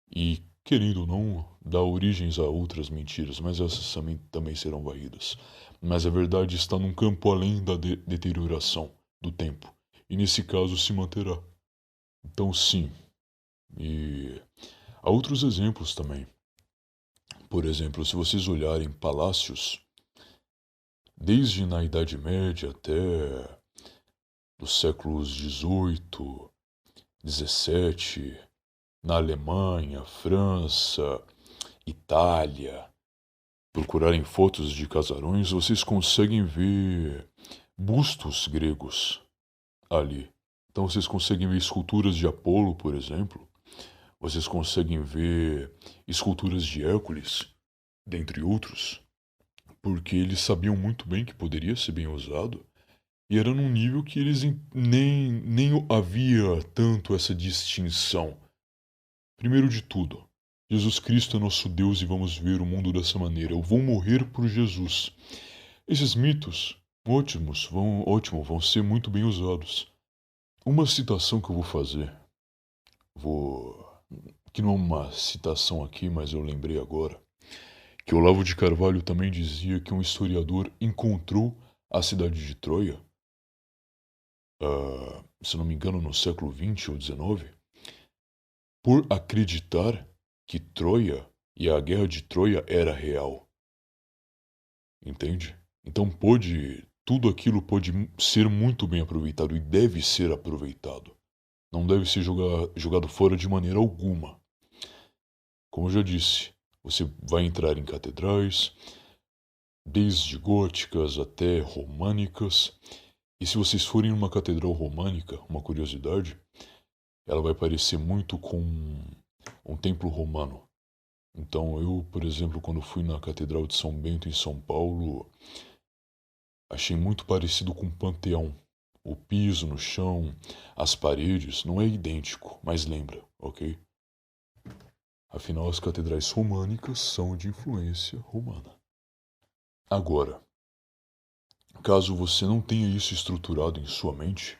E, querendo ou não, dá origens a outras mentiras, mas essas também serão varridas. Mas a verdade está num campo além da deterioração do tempo, e nesse caso se manterá. Então sim, e há outros exemplos também. Por exemplo, se vocês olharem palácios, desde na Idade Média até os séculos XVIII, XVII, na Alemanha, França, Itália, procurarem fotos de casarões, vocês conseguem ver bustos gregos ali. Então vocês conseguem ver esculturas de Apolo, por exemplo. Vocês conseguem ver esculturas de Hércules, dentre outros, porque eles sabiam muito bem que poderia ser bem usado e era num nível que eles nem havia tanto essa distinção. Primeiro de tudo, Jesus Cristo é nosso Deus e vamos ver o mundo dessa maneira. Eu vou morrer por Jesus. Esses mitos, vão ser muito bem usados. Uma citação que eu vou fazer, que não é uma citação aqui, mas eu lembrei agora, que Olavo de Carvalho também dizia que um historiador encontrou a cidade de Troia, se não me engano no século XX ou XIX, por acreditar que Troia e a guerra de Troia era real. Entende? Então tudo aquilo pode ser muito bem aproveitado e deve ser aproveitado. Não deve ser jogado fora de maneira alguma. Como eu já disse, você vai entrar em catedrais, desde góticas até românicas. E se vocês forem em uma catedral românica, uma curiosidade, ela vai parecer muito com um templo romano. Então eu, por exemplo, quando fui na Catedral de São Bento em São Paulo, achei muito parecido com o Panteão. O piso no chão, as paredes, não é idêntico, mas lembra, ok? Afinal, as catedrais românicas são de influência romana. Agora, caso você não tenha isso estruturado em sua mente,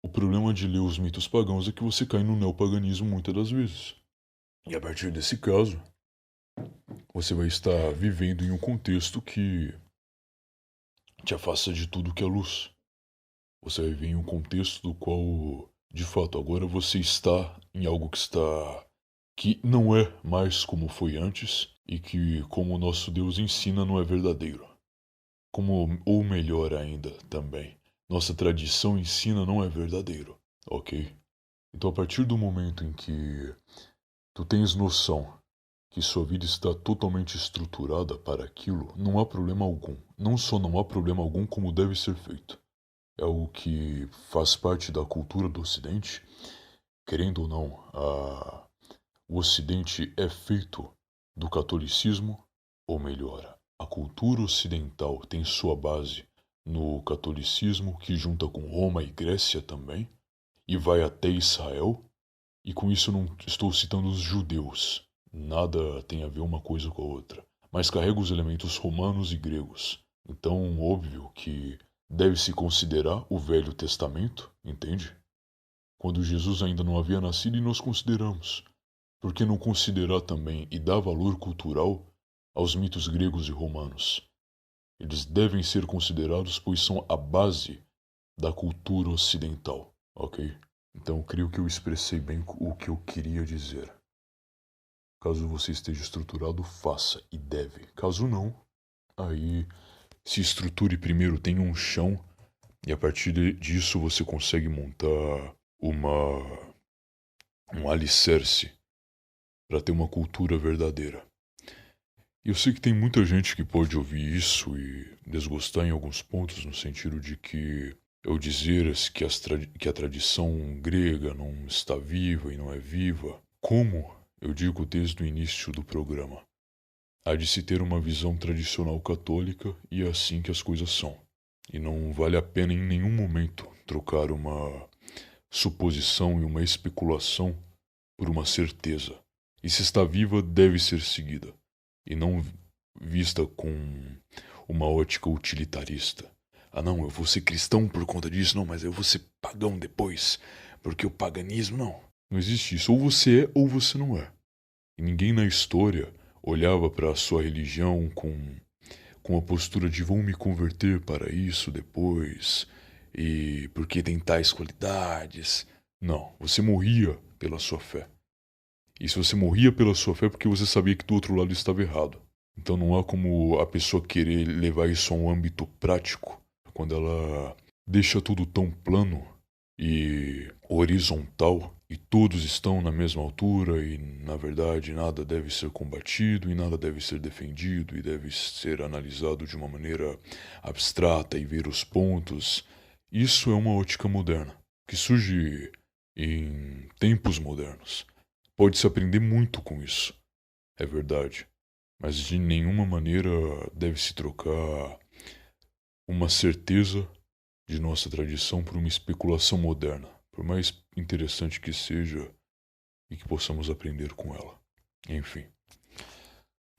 o problema de ler os mitos pagãos é que você cai no neopaganismo muitas das vezes. E a partir desse caso, você vai estar vivendo em um contexto que te afasta de tudo que é luz. Você vai viver em um contexto do qual, de fato, agora você está em algo que não é mais como foi antes e que, como o nosso Deus ensina, não é verdadeiro. Ou melhor ainda, também, nossa tradição ensina não é verdadeiro, ok? Então, a partir do momento em que tu tens noção que sua vida está totalmente estruturada para aquilo, não há problema algum. Não só não há problema algum, como deve ser feito. É o que faz parte da cultura do Ocidente. Querendo ou não, o Ocidente é feito do catolicismo, ou melhor, a cultura ocidental tem sua base no catolicismo, que junta com Roma e Grécia também, e vai até Israel, e com isso não estou citando os judeus, nada tem a ver uma coisa com a outra, mas carrega os elementos romanos e gregos. Então, óbvio que deve-se considerar o Velho Testamento, entende? Quando Jesus ainda não havia nascido e nós consideramos. Por que não considerar também e dar valor cultural aos mitos gregos e romanos? Eles devem ser considerados pois são a base da cultura ocidental, ok? Então eu creio que eu expressei bem o que eu queria dizer. Caso você esteja estruturado, faça e deve. Caso não, aí se estruture primeiro, tenha um chão e a partir disso você consegue montar um alicerce para ter uma cultura verdadeira. E eu sei que tem muita gente que pode ouvir isso e desgostar em alguns pontos, no sentido de que eu dizer que a tradição grega não está viva e não é viva, como eu digo desde o início do programa. Há de se ter uma visão tradicional católica e é assim que as coisas são. E não vale a pena em nenhum momento trocar uma suposição e uma especulação por uma certeza. E se está viva, deve ser seguida, e não vista com uma ótica utilitarista. Ah não, eu vou ser cristão por conta disso, não, mas eu vou ser pagão depois, porque o paganismo não. Não existe isso, ou você é ou você não é. E ninguém na história olhava para a sua religião com a postura de vou me converter para isso depois, e porque tem tais qualidades. Não, você morria pela sua fé. E se você morria pela sua fé é porque você sabia que do outro lado estava errado. Então não há como a pessoa querer levar isso a um âmbito prático, quando ela deixa tudo tão plano e horizontal, e todos estão na mesma altura, e na verdade nada deve ser combatido, e nada deve ser defendido, e deve ser analisado de uma maneira abstrata e ver os pontos. Isso é uma ótica moderna, que surge em tempos modernos. Pode-se aprender muito com isso, é verdade, mas de nenhuma maneira deve-se trocar uma certeza de nossa tradição por uma especulação moderna. Por mais interessante que seja, e que possamos aprender com ela. Enfim.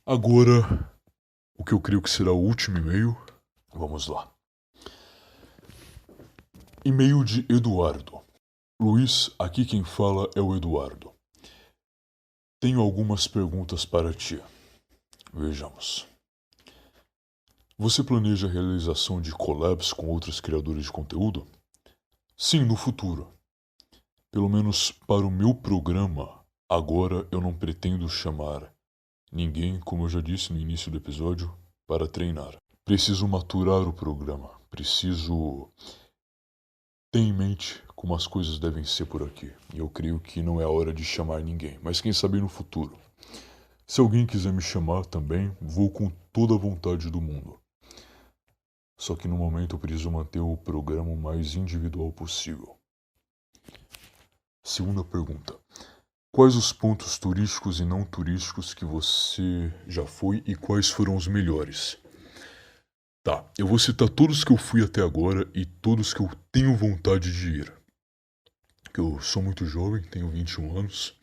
Agora, o que eu creio que será o último e-mail. Vamos lá. E-mail de Eduardo. Luiz, aqui quem fala é o Eduardo. Tenho algumas perguntas para ti. Vejamos. Você planeja a realização de collabs com outros criadores de conteúdo? Sim, no futuro. Pelo menos para o meu programa, agora eu não pretendo chamar ninguém, como eu já disse no início do episódio, para treinar. Preciso maturar o programa. Preciso ter em mente como as coisas devem ser por aqui. E eu creio que não é a hora de chamar ninguém, mas quem sabe no futuro. Se alguém quiser me chamar também, vou com toda a vontade do mundo. Só que no momento eu preciso manter o programa o mais individual possível. Segunda pergunta. Quais os pontos turísticos e não turísticos que você já foi e quais foram os melhores? Tá, eu vou citar todos que eu fui até agora e todos que eu tenho vontade de ir. Porque eu sou muito jovem, tenho 21 anos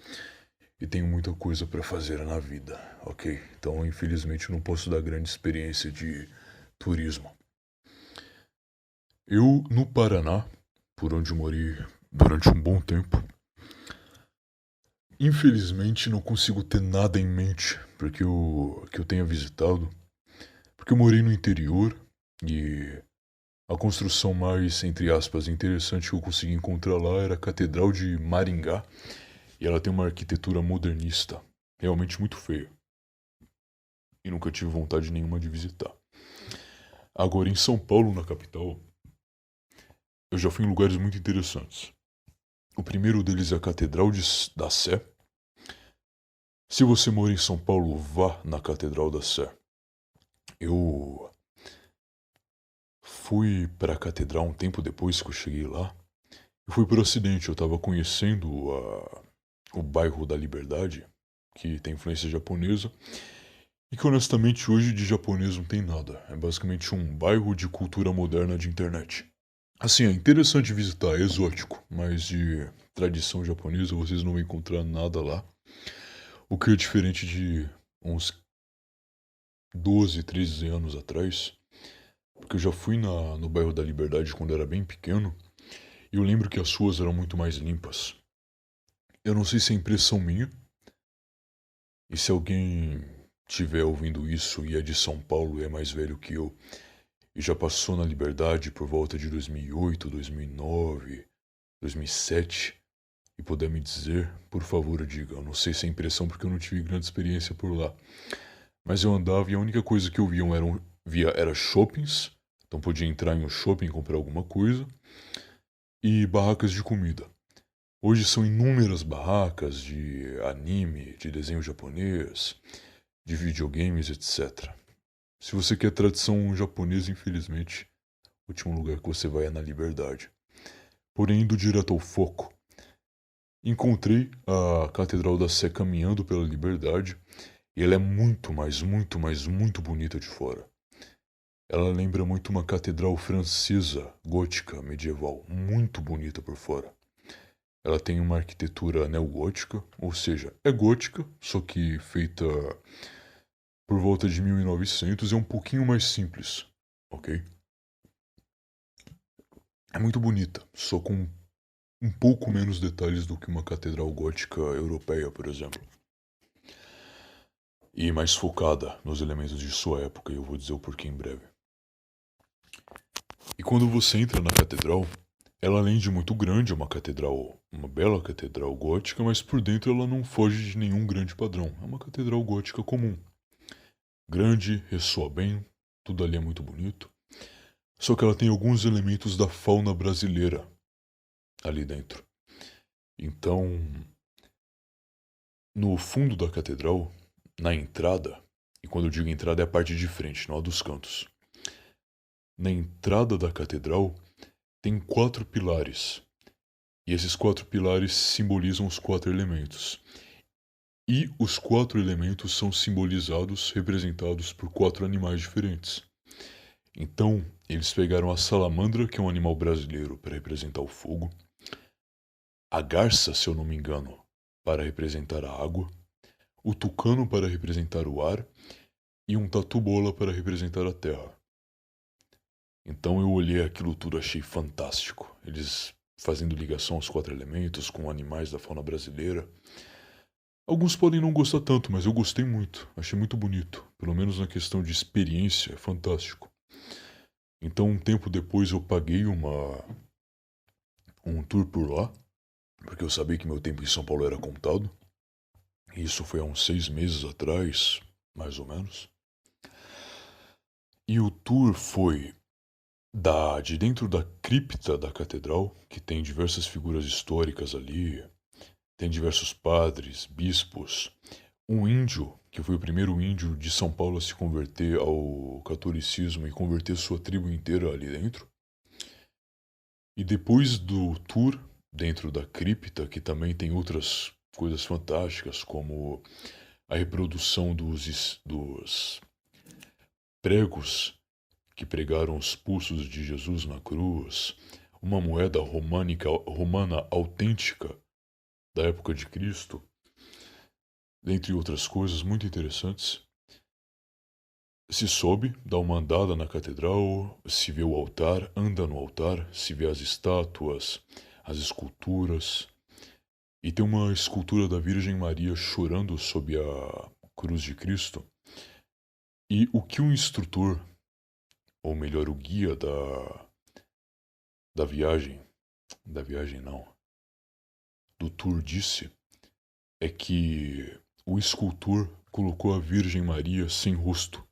e tenho muita coisa para fazer na vida, ok? Então, infelizmente, eu não posso dar grande experiência de turismo. Eu, no Paraná, por onde morei durante um bom tempo, infelizmente não consigo ter nada em mente porque que eu tenha visitado, porque eu morei no interior e a construção mais, entre aspas, interessante que eu consegui encontrar lá era a Catedral de Maringá e ela tem uma arquitetura modernista, realmente muito feia e nunca tive vontade nenhuma de visitar. Agora, em São Paulo, na capital, eu já fui em lugares muito interessantes. O primeiro deles é a Catedral da Sé. Se você mora em São Paulo, vá na Catedral da Sé. Eu fui para a Catedral um tempo depois que eu cheguei lá. E foi por acidente, eu estava conhecendo o bairro da Liberdade, que tem influência japonesa. E que honestamente hoje de japonês não tem nada. É basicamente um bairro de cultura moderna de internet. Assim, é interessante visitar, é exótico, mas de tradição japonesa vocês não vão encontrar nada lá. O que é diferente de uns 12, 13 anos atrás. Porque eu já fui no bairro da Liberdade quando era bem pequeno. E eu lembro que as ruas eram muito mais limpas. Eu não sei se é impressão minha. E se alguém estiver ouvindo isso e é de São Paulo e é mais velho que eu e já passou na Liberdade por volta de 2008, 2009, 2007 e puder me dizer, por favor, diga. Eu não sei se é impressão porque eu não tive grande experiência por lá. Mas eu andava e a única coisa que eu via era shoppings. Então podia entrar em um shopping e comprar alguma coisa. E barracas de comida. Hoje são inúmeras barracas de anime, de desenho japonês, de videogames, etc. Se você quer tradição japonesa, infelizmente, o último lugar que você vai é na Liberdade. Porém, indo direto ao foco, encontrei a Catedral da Sé caminhando pela Liberdade e ela é muito bonita de fora. Ela lembra muito uma catedral francesa, gótica, medieval, muito bonita por fora. Ela tem uma arquitetura neogótica, ou seja, é gótica, só que feita por volta de 1900 e é um pouquinho mais simples, ok? É muito bonita, só com um pouco menos detalhes do que uma catedral gótica europeia, por exemplo. E mais focada nos elementos de sua época, e eu vou dizer o porquê em breve. E quando você entra na catedral, ela além de muito grande, é uma bela catedral gótica, mas por dentro ela não foge de nenhum grande padrão. É uma catedral gótica comum. Grande, ressoa bem, tudo ali é muito bonito. Só que ela tem alguns elementos da fauna brasileira ali dentro. Então, no fundo da catedral, na entrada, e quando eu digo entrada é a parte de frente, não a dos cantos. Na entrada da catedral tem 4 pilares. E esses 4 pilares simbolizam os 4 elementos. E os 4 elementos são simbolizados, representados por 4 animais diferentes. Então, eles pegaram a salamandra, que é um animal brasileiro, para representar o fogo. A garça, se eu não me engano, para representar a água, o tucano para representar o ar e um tatu-bola para representar a terra. Então eu olhei aquilo tudo, achei fantástico. Eles fazendo ligação aos 4 elementos com animais da fauna brasileira. Alguns podem não gostar tanto, mas eu gostei muito. Achei muito bonito. Pelo menos na questão de experiência, é fantástico. Então um tempo depois eu paguei um tour por lá, porque eu sabia que meu tempo em São Paulo era contado. Isso foi há uns 6 meses atrás, mais ou menos. E o tour foi de dentro da cripta da catedral, que tem diversas figuras históricas ali, tem diversos padres, bispos, um índio, que foi o primeiro índio de São Paulo a se converter ao catolicismo e converter sua tribo inteira ali dentro. E depois do tour dentro da cripta, que também tem outras coisas fantásticas, como a reprodução dos pregos que pregaram os pulsos de Jesus na cruz, uma moeda romana autêntica da época de Cristo, dentre outras coisas muito interessantes. Se sobe, dá uma andada na catedral, se vê o altar, anda no altar, se vê as estátuas, as esculturas, e tem uma escultura da Virgem Maria chorando sob a cruz de Cristo. E o que o instrutor, ou melhor, o guia da viagem não, do tour disse, é que o escultor colocou a Virgem Maria sem rosto,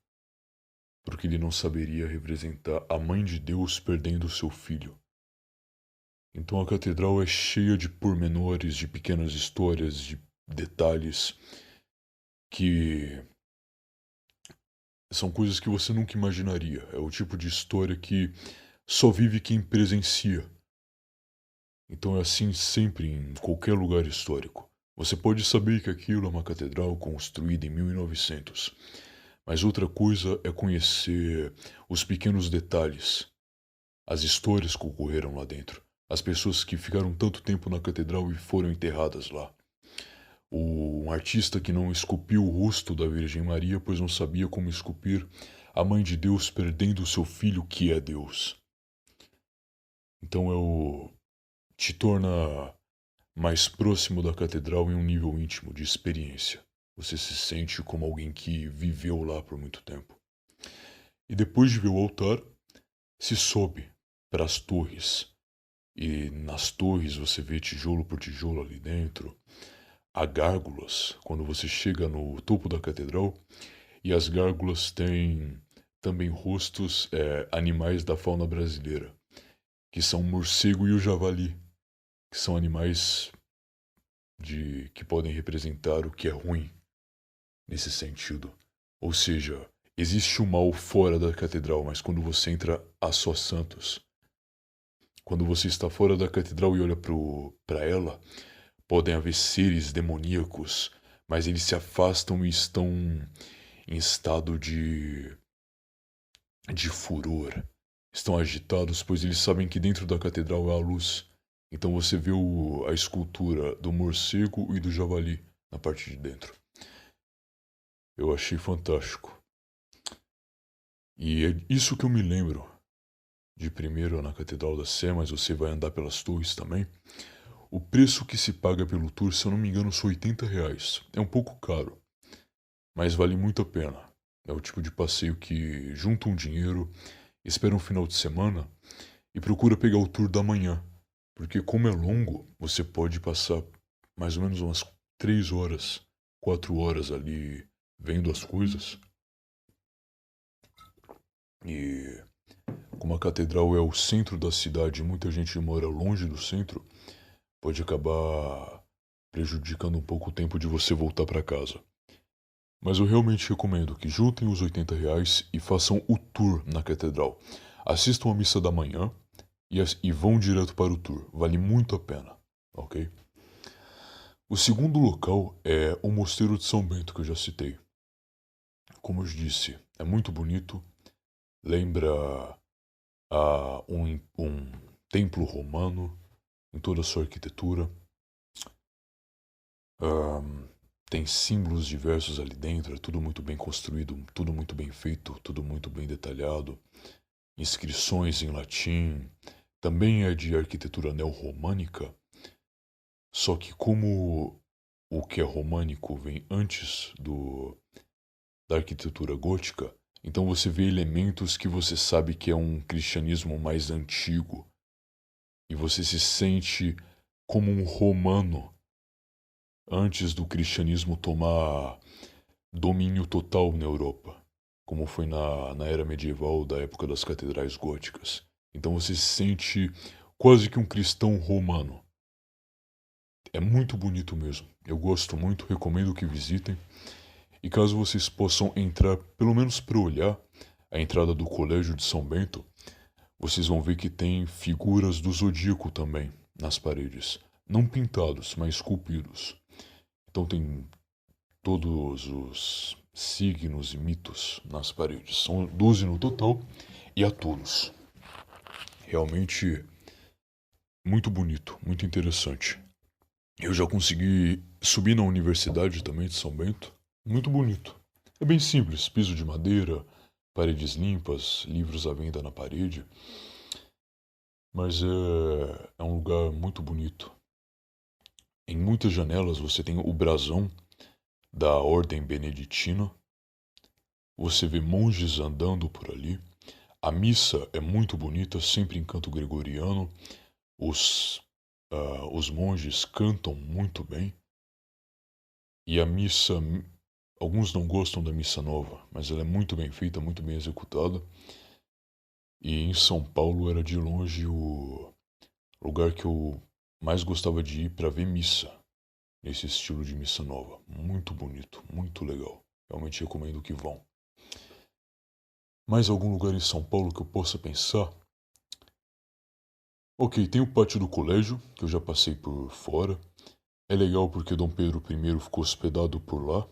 porque ele não saberia representar a Mãe de Deus perdendo seu filho. Então a catedral é cheia de pormenores, de pequenas histórias, de detalhes que são coisas que você nunca imaginaria. É o tipo de história que só vive quem presencia. Então é assim sempre em qualquer lugar histórico. Você pode saber que aquilo é uma catedral construída em 1900, mas outra coisa é conhecer os pequenos detalhes, as histórias que ocorreram lá dentro, as pessoas que ficaram tanto tempo na catedral e foram enterradas lá. Um artista que não esculpiu o rosto da Virgem Maria, pois não sabia como esculpir a Mãe de Deus perdendo o seu filho, que é Deus. Então te torna mais próximo da catedral em um nível íntimo de experiência. Você se sente como alguém que viveu lá por muito tempo. E depois de ver o altar, se sobe para as torres. E nas torres você vê tijolo por tijolo ali dentro. Há gárgulas quando você chega no topo da catedral. E as gárgulas têm também rostos animais da fauna brasileira, que são o morcego e o javali, que são animais que podem representar o que é ruim nesse sentido. Ou seja, existe o mal fora da catedral, mas quando você entra, há só santos. Quando você está fora da catedral e olha para ela, podem haver seres demoníacos, mas eles se afastam e estão em estado de furor. Estão agitados, pois eles sabem que dentro da catedral há a luz. Então você vê a escultura do morcego e do javali na parte de dentro. Eu achei fantástico. E é isso que eu me lembro de primeiro na Catedral da Sé, mas você vai andar pelas torres também. O preço que se paga pelo tour, se eu não me engano, são R$80. É um pouco caro, mas vale muito a pena. É o tipo de passeio que junta um dinheiro, espera um final de semana e procura pegar o tour da manhã. Porque como é longo, você pode passar mais ou menos umas 3 horas, 4 horas ali vendo as coisas. E como a catedral é o centro da cidade e muita gente mora longe do centro, pode acabar prejudicando um pouco o tempo de você voltar para casa. Mas eu realmente recomendo que juntem os R$80 e façam o tour na catedral. Assistam a missa da manhã e vão direto para o tour. Vale muito a pena, ok? O segundo local é o Mosteiro de São Bento, que eu já citei. Como eu disse, é muito bonito. Lembra um templo romano em toda a sua arquitetura. Tem símbolos diversos ali dentro, é tudo muito bem construído, tudo muito bem feito, tudo muito bem detalhado. Inscrições em latim, também é de arquitetura neorromânica, só que como o que é românico vem antes da arquitetura gótica, então você vê elementos que você sabe que é um cristianismo mais antigo, e você se sente como um romano antes do cristianismo tomar domínio total na Europa, como foi na era medieval da época das catedrais góticas. Então você se sente quase que um cristão romano. É muito bonito mesmo. Eu gosto muito, recomendo que visitem. E caso vocês possam entrar, pelo menos para olhar a entrada do Colégio de São Bento, vocês vão ver que tem figuras do zodíaco também nas paredes. Não pintados, mas esculpidos. Então tem todos os signos e mitos nas paredes. São 12 no total e há todos. Realmente muito bonito, muito interessante. Eu já consegui subir na universidade também de São Bento. Muito bonito. É bem simples, piso de madeira, paredes limpas, livros à venda na parede. Mas é um lugar muito bonito. Em muitas janelas você tem o brasão da Ordem Beneditina. Você vê monges andando por ali. A missa é muito bonita, sempre em canto gregoriano. Os monges cantam muito bem. E a missa, alguns não gostam da missa nova, mas ela é muito bem feita, muito bem executada. E em São Paulo era de longe o lugar que eu mais gostava de ir para ver missa, nesse estilo de missa nova. Muito bonito, muito legal. Realmente recomendo que vão. Mais algum lugar em São Paulo que eu possa pensar? Ok, tem o pátio do colégio, que eu já passei por fora. É legal porque Dom Pedro I ficou hospedado por lá,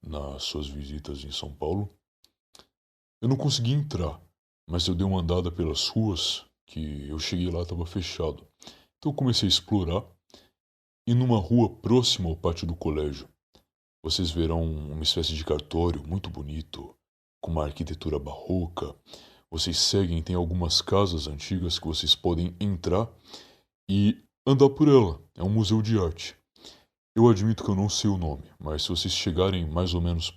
nas suas visitas em São Paulo. Eu não consegui entrar, mas eu dei uma andada pelas ruas, que eu cheguei lá e estava fechado. Então eu comecei a explorar, e numa rua próxima ao pátio do colégio, vocês verão uma espécie de cartório muito bonito, com uma arquitetura barroca. Vocês seguem, tem algumas casas antigas que vocês podem entrar e andar por ela. É um museu de arte. Eu admito que eu não sei o nome, mas se vocês chegarem mais ou menos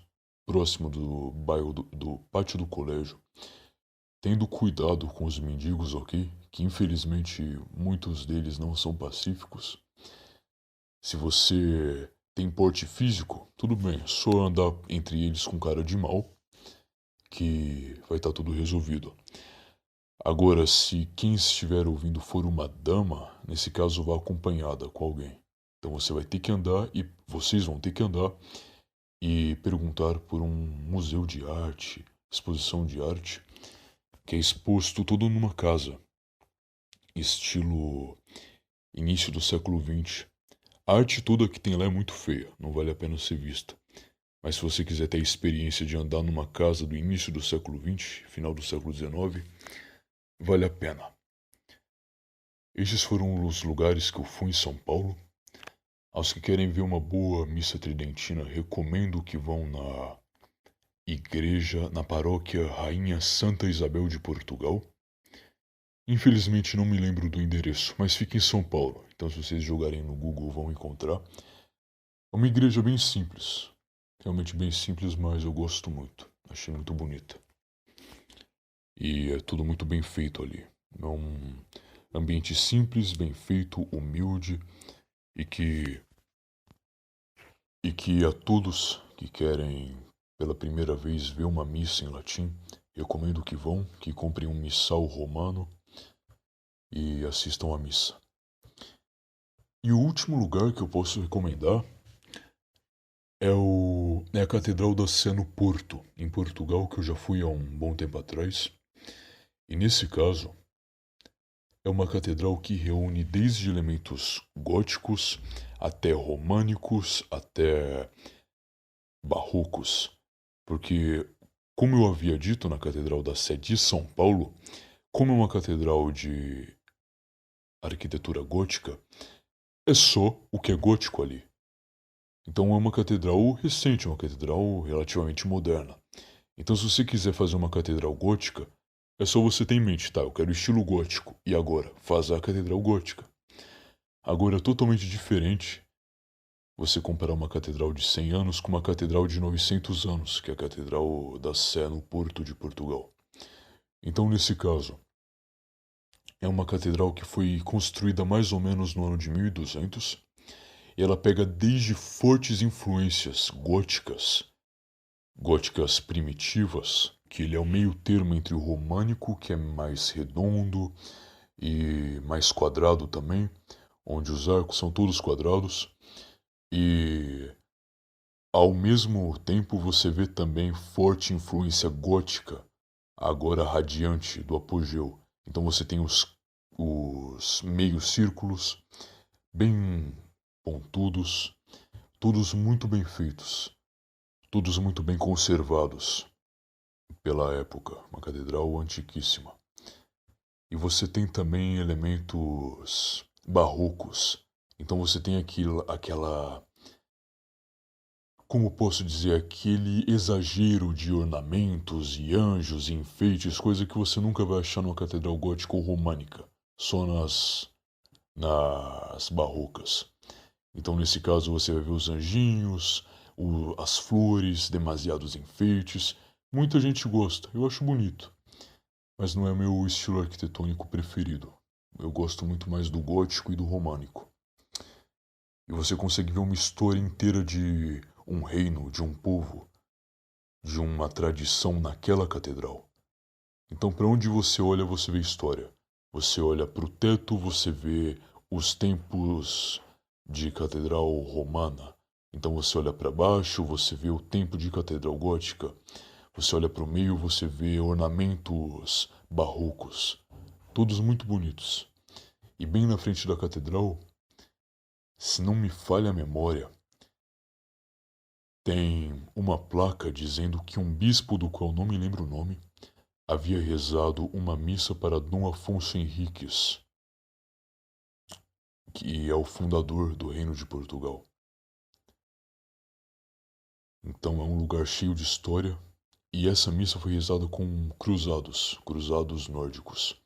próximo do bairro do pátio do colégio, tendo cuidado com os mendigos, ok? Que infelizmente muitos deles não são pacíficos. Se você tem porte físico, tudo bem, é só andar entre eles com cara de mal, que vai estar tudo resolvido. Agora, se quem estiver ouvindo for uma dama, nesse caso vá acompanhada com alguém. Então você vai ter que andar e vocês vão ter que andar e perguntar por um museu de arte, exposição de arte, que é exposto todo numa casa, estilo início do século XX. A arte toda que tem lá é muito feia, não vale a pena ser vista. Mas se você quiser ter a experiência de andar numa casa do início do século XX, final do século XIX, vale a pena. Esses foram os lugares que eu fui em São Paulo. Aos que querem ver uma boa missa tridentina, recomendo que vão na igreja, na paróquia Rainha Santa Isabel de Portugal. Infelizmente não me lembro do endereço, mas fica em São Paulo. Então se vocês jogarem no Google vão encontrar. É uma igreja bem simples. Realmente bem simples, mas eu gosto muito. Achei muito bonita. E é tudo muito bem feito ali. É um ambiente simples, bem feito, humilde e que a todos que querem pela primeira vez ver uma missa em latim, recomendo que vão, que comprem um missal romano e assistam à missa. E o último lugar que eu posso recomendar é a Catedral da Sé no Porto, em Portugal, que eu já fui há um bom tempo atrás. E nesse caso, é uma catedral que reúne desde elementos góticos até românicos, até barrocos. Porque, como eu havia dito na Catedral da Sé de São Paulo, como é uma catedral de arquitetura gótica, é só o que é gótico ali. Então é uma catedral recente, uma catedral relativamente moderna. Então se você quiser fazer uma catedral gótica, é só você ter em mente, tá, eu quero estilo gótico, e agora, faz a catedral gótica. Agora é totalmente diferente você comparar uma catedral de 100 anos com uma catedral de 900 anos, que é a Catedral da Sé no Porto de Portugal. Então nesse caso, é uma catedral que foi construída mais ou menos no ano de 1200, e ela pega desde fortes influências góticas primitivas, que ele é o meio termo entre o românico, que é mais redondo e mais quadrado também, onde os arcos são todos quadrados, e ao mesmo tempo você vê também forte influência gótica, agora radiante do apogeu. Então você tem os meios círculos, bem pontudos, todos muito bem feitos, todos muito bem conservados pela época, uma catedral antiquíssima. E você tem também elementos barrocos. Então você tem aquela, como posso dizer, aquele exagero de ornamentos e anjos e enfeites, coisa que você nunca vai achar numa catedral gótica ou românica, só nas barrocas. Então nesse caso você vai ver os anjinhos, as flores, demasiados enfeites. Muita gente gosta, eu acho bonito, mas não é meu estilo arquitetônico preferido. Eu gosto muito mais do gótico e do românico. E você consegue ver uma história inteira de um reino, de um povo, de uma tradição naquela catedral. Então, para onde você olha, você vê história. Você olha para o teto, você vê os tempos de catedral romana. Então, você olha para baixo, você vê o tempo de catedral gótica. Você olha para o meio, você vê ornamentos barrocos, todos muito bonitos. E bem na frente da catedral, se não me falha a memória, tem uma placa dizendo que um bispo, do qual não me lembro o nome, havia rezado uma missa para Dom Afonso Henriques, que é o fundador do Reino de Portugal. Então é um lugar cheio de história, e essa missa foi rezada com cruzados nórdicos.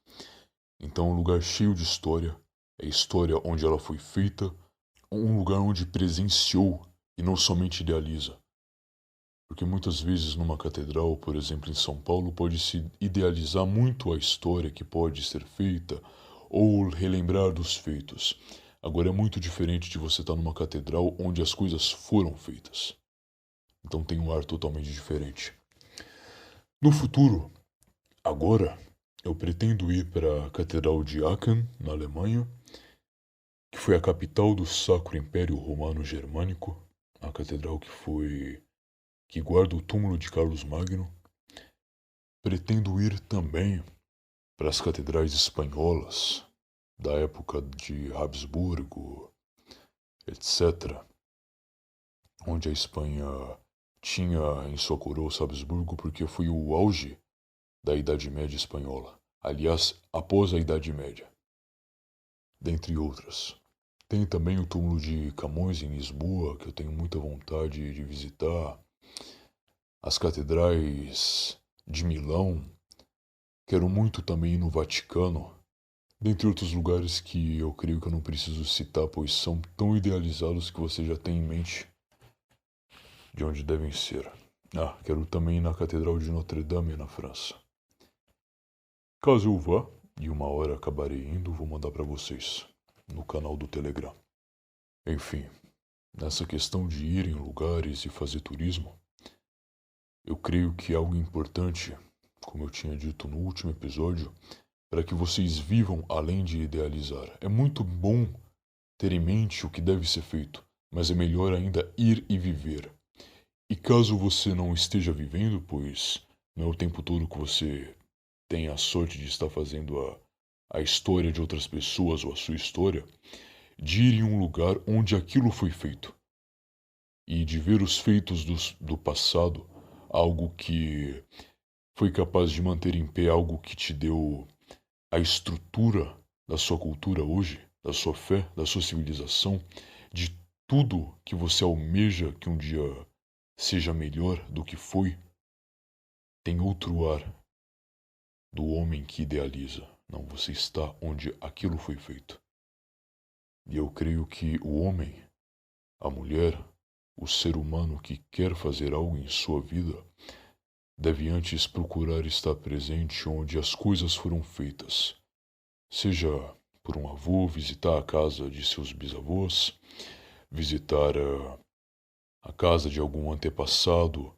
Então é um lugar cheio de história, é história onde ela foi feita, um lugar onde presenciou e não somente idealiza. Porque muitas vezes numa catedral, por exemplo em São Paulo, pode-se idealizar muito a história que pode ser feita ou relembrar dos feitos. Agora é muito diferente de você estar numa catedral onde as coisas foram feitas. Então tem um ar totalmente diferente. No futuro, agora, eu pretendo ir para a Catedral de Aachen, na Alemanha, que foi a capital do Sacro Império Romano Germânico, a catedral que guarda o túmulo de Carlos Magno. Pretendo ir também para as catedrais espanholas da época de Habsburgo, etc., onde a Espanha tinha em sua coroa Habsburgo, porque foi o auge da Idade Média espanhola. Aliás, após a Idade Média, dentre outras. Tem também o túmulo de Camões em Lisboa, que eu tenho muita vontade de visitar. As catedrais de Milão. Quero muito também ir no Vaticano, dentre outros lugares que eu creio que eu não preciso citar, pois são tão idealizados que você já tem em mente de onde devem ser. Quero também ir na Catedral de Notre-Dame, na França. Caso eu vá, e uma hora acabarei indo, vou mandar para vocês no canal do Telegram. Enfim, nessa questão de ir em lugares e fazer turismo, eu creio que é algo importante, como eu tinha dito no último episódio, para que vocês vivam além de idealizar. É muito bom ter em mente o que deve ser feito, mas é melhor ainda ir e viver. E caso você não esteja vivendo, pois não é o tempo todo que você tem a sorte de estar fazendo a história de outras pessoas ou a sua história, de ir em um lugar onde aquilo foi feito. E de ver os feitos do passado, algo que foi capaz de manter em pé, algo que te deu a estrutura da sua cultura hoje, da sua fé, da sua civilização, de tudo que você almeja que um dia seja melhor do que foi, tem outro ar do homem que idealiza. Não, você está onde aquilo foi feito. E eu creio que o homem, a mulher, o ser humano que quer fazer algo em sua vida, deve antes procurar estar presente onde as coisas foram feitas. Seja por um avô, visitar a casa de seus bisavós, visitar a casa de algum antepassado,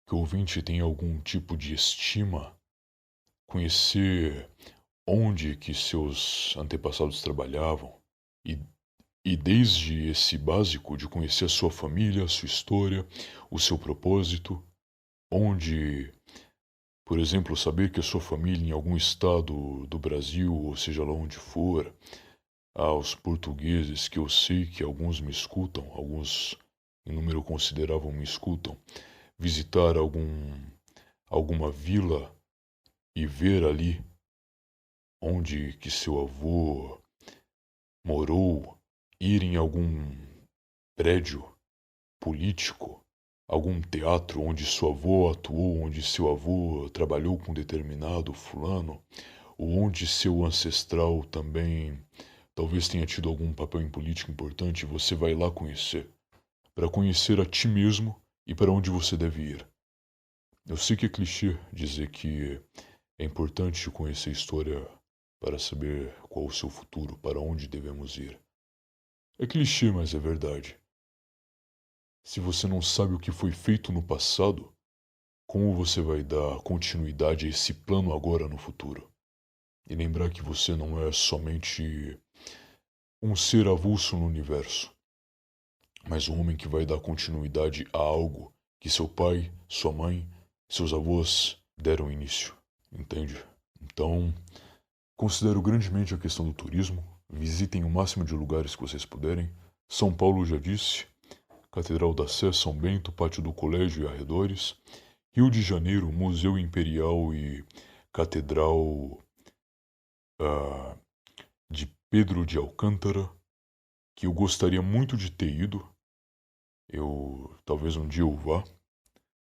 que o ouvinte tem algum tipo de estima, conhecer onde que seus antepassados trabalhavam e desde esse básico de conhecer a sua família, a sua história, o seu propósito, onde, por exemplo, saber que a sua família em algum estado do Brasil, ou seja lá onde for, aos portugueses, que eu sei que alguns me escutam, alguns em número considerável me escutam, visitar alguma vila e ver ali onde que seu avô morou, ir em algum prédio político, algum teatro onde seu avô atuou, onde seu avô trabalhou com determinado fulano, ou onde seu ancestral também talvez tenha tido algum papel em política importante, você vai lá conhecer, para conhecer a ti mesmo e para onde você deve ir. Eu sei que é clichê dizer que é importante conhecer a história para saber qual o seu futuro, para onde devemos ir. É clichê, mas é verdade. Se você não sabe o que foi feito no passado, como você vai dar continuidade a esse plano agora no futuro? E lembrar que você não é somente um ser avulso no universo, mas um homem que vai dar continuidade a algo que seu pai, sua mãe, seus avós deram início, entende? Então, considero grandemente a questão do turismo. Visitem o máximo de lugares que vocês puderem. São Paulo já disse, Catedral da Sé, São Bento, Pátio do Colégio e arredores. Rio de Janeiro, Museu Imperial e Catedral de Pedro de Alcântara, que eu gostaria muito de ter ido. Talvez um dia eu vá,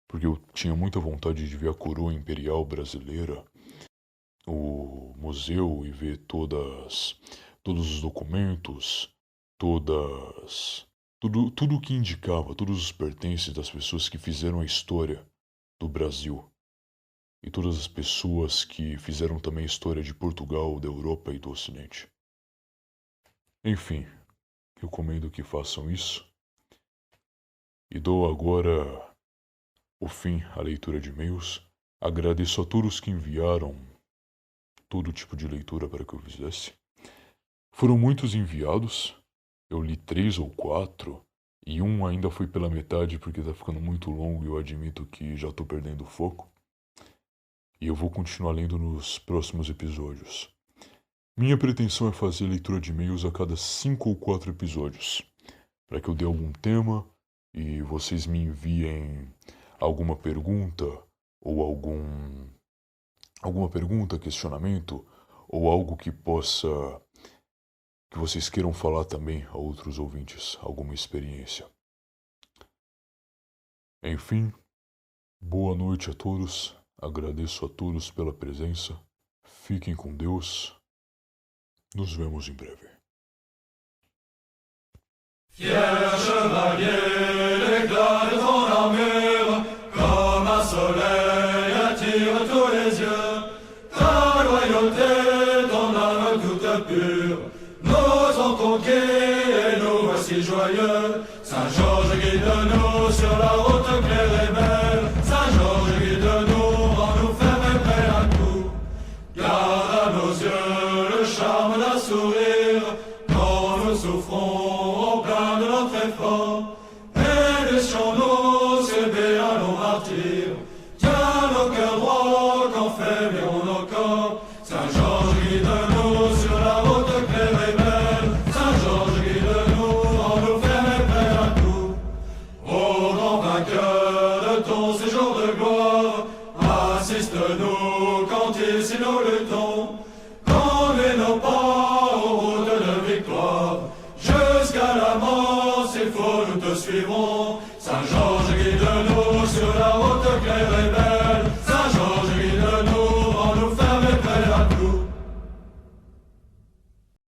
porque eu tinha muita vontade de ver a coroa imperial brasileira, o museu, e ver todos os documentos, tudo o que indicava, todos os pertences das pessoas que fizeram a história do Brasil e todas as pessoas que fizeram também a história de Portugal, da Europa e do Ocidente. Enfim, recomendo que façam isso. E dou agora o fim à leitura de e-mails. Agradeço a todos que enviaram todo tipo de leitura para que eu fizesse. Foram muitos enviados. Eu li 3 ou 4 e um ainda foi pela metade porque está ficando muito longo e eu admito que já estou perdendo o foco. E eu vou continuar lendo nos próximos episódios. Minha pretensão é fazer leitura de e-mails a cada 5 ou 4 episódios, para que eu dê algum tema e vocês me enviem alguma pergunta ou alguma pergunta, questionamento ou algo que vocês queiram falar também a outros ouvintes, alguma experiência. Enfim, boa noite a todos, agradeço a todos pela presença, fiquem com Deus, nos vemos em breve. Fier chevalier, l'éclat de ton armure, comme un soleil attire tous les yeux. Ta loyauté, ton âme toute pure, nous ont conquis et nous voici joyeux. Saint-Georges guide-nous sur la route claire et belle. Saint-Georges guide-nous, rends-nous fermes et prêts à tout. Garde à nos yeux le charme d'un sourire, quand nous souffrons au plein de notre effort. Et laissons-nous s'élever à nos martyrs. Tiens nos cœurs droits quand faibliront nos corps. Saint-Georges guide-nous sur la route claire et belle. Saint-Georges guide-nous, rends-nous fermes et prêts à tout. Ô grand vainqueur de ton séjour de gloire, assiste-nous quand ici nous luttons. Conduis nos pas aux routes de victoire, jusqu'à la mort. il faut, nous te suivrons.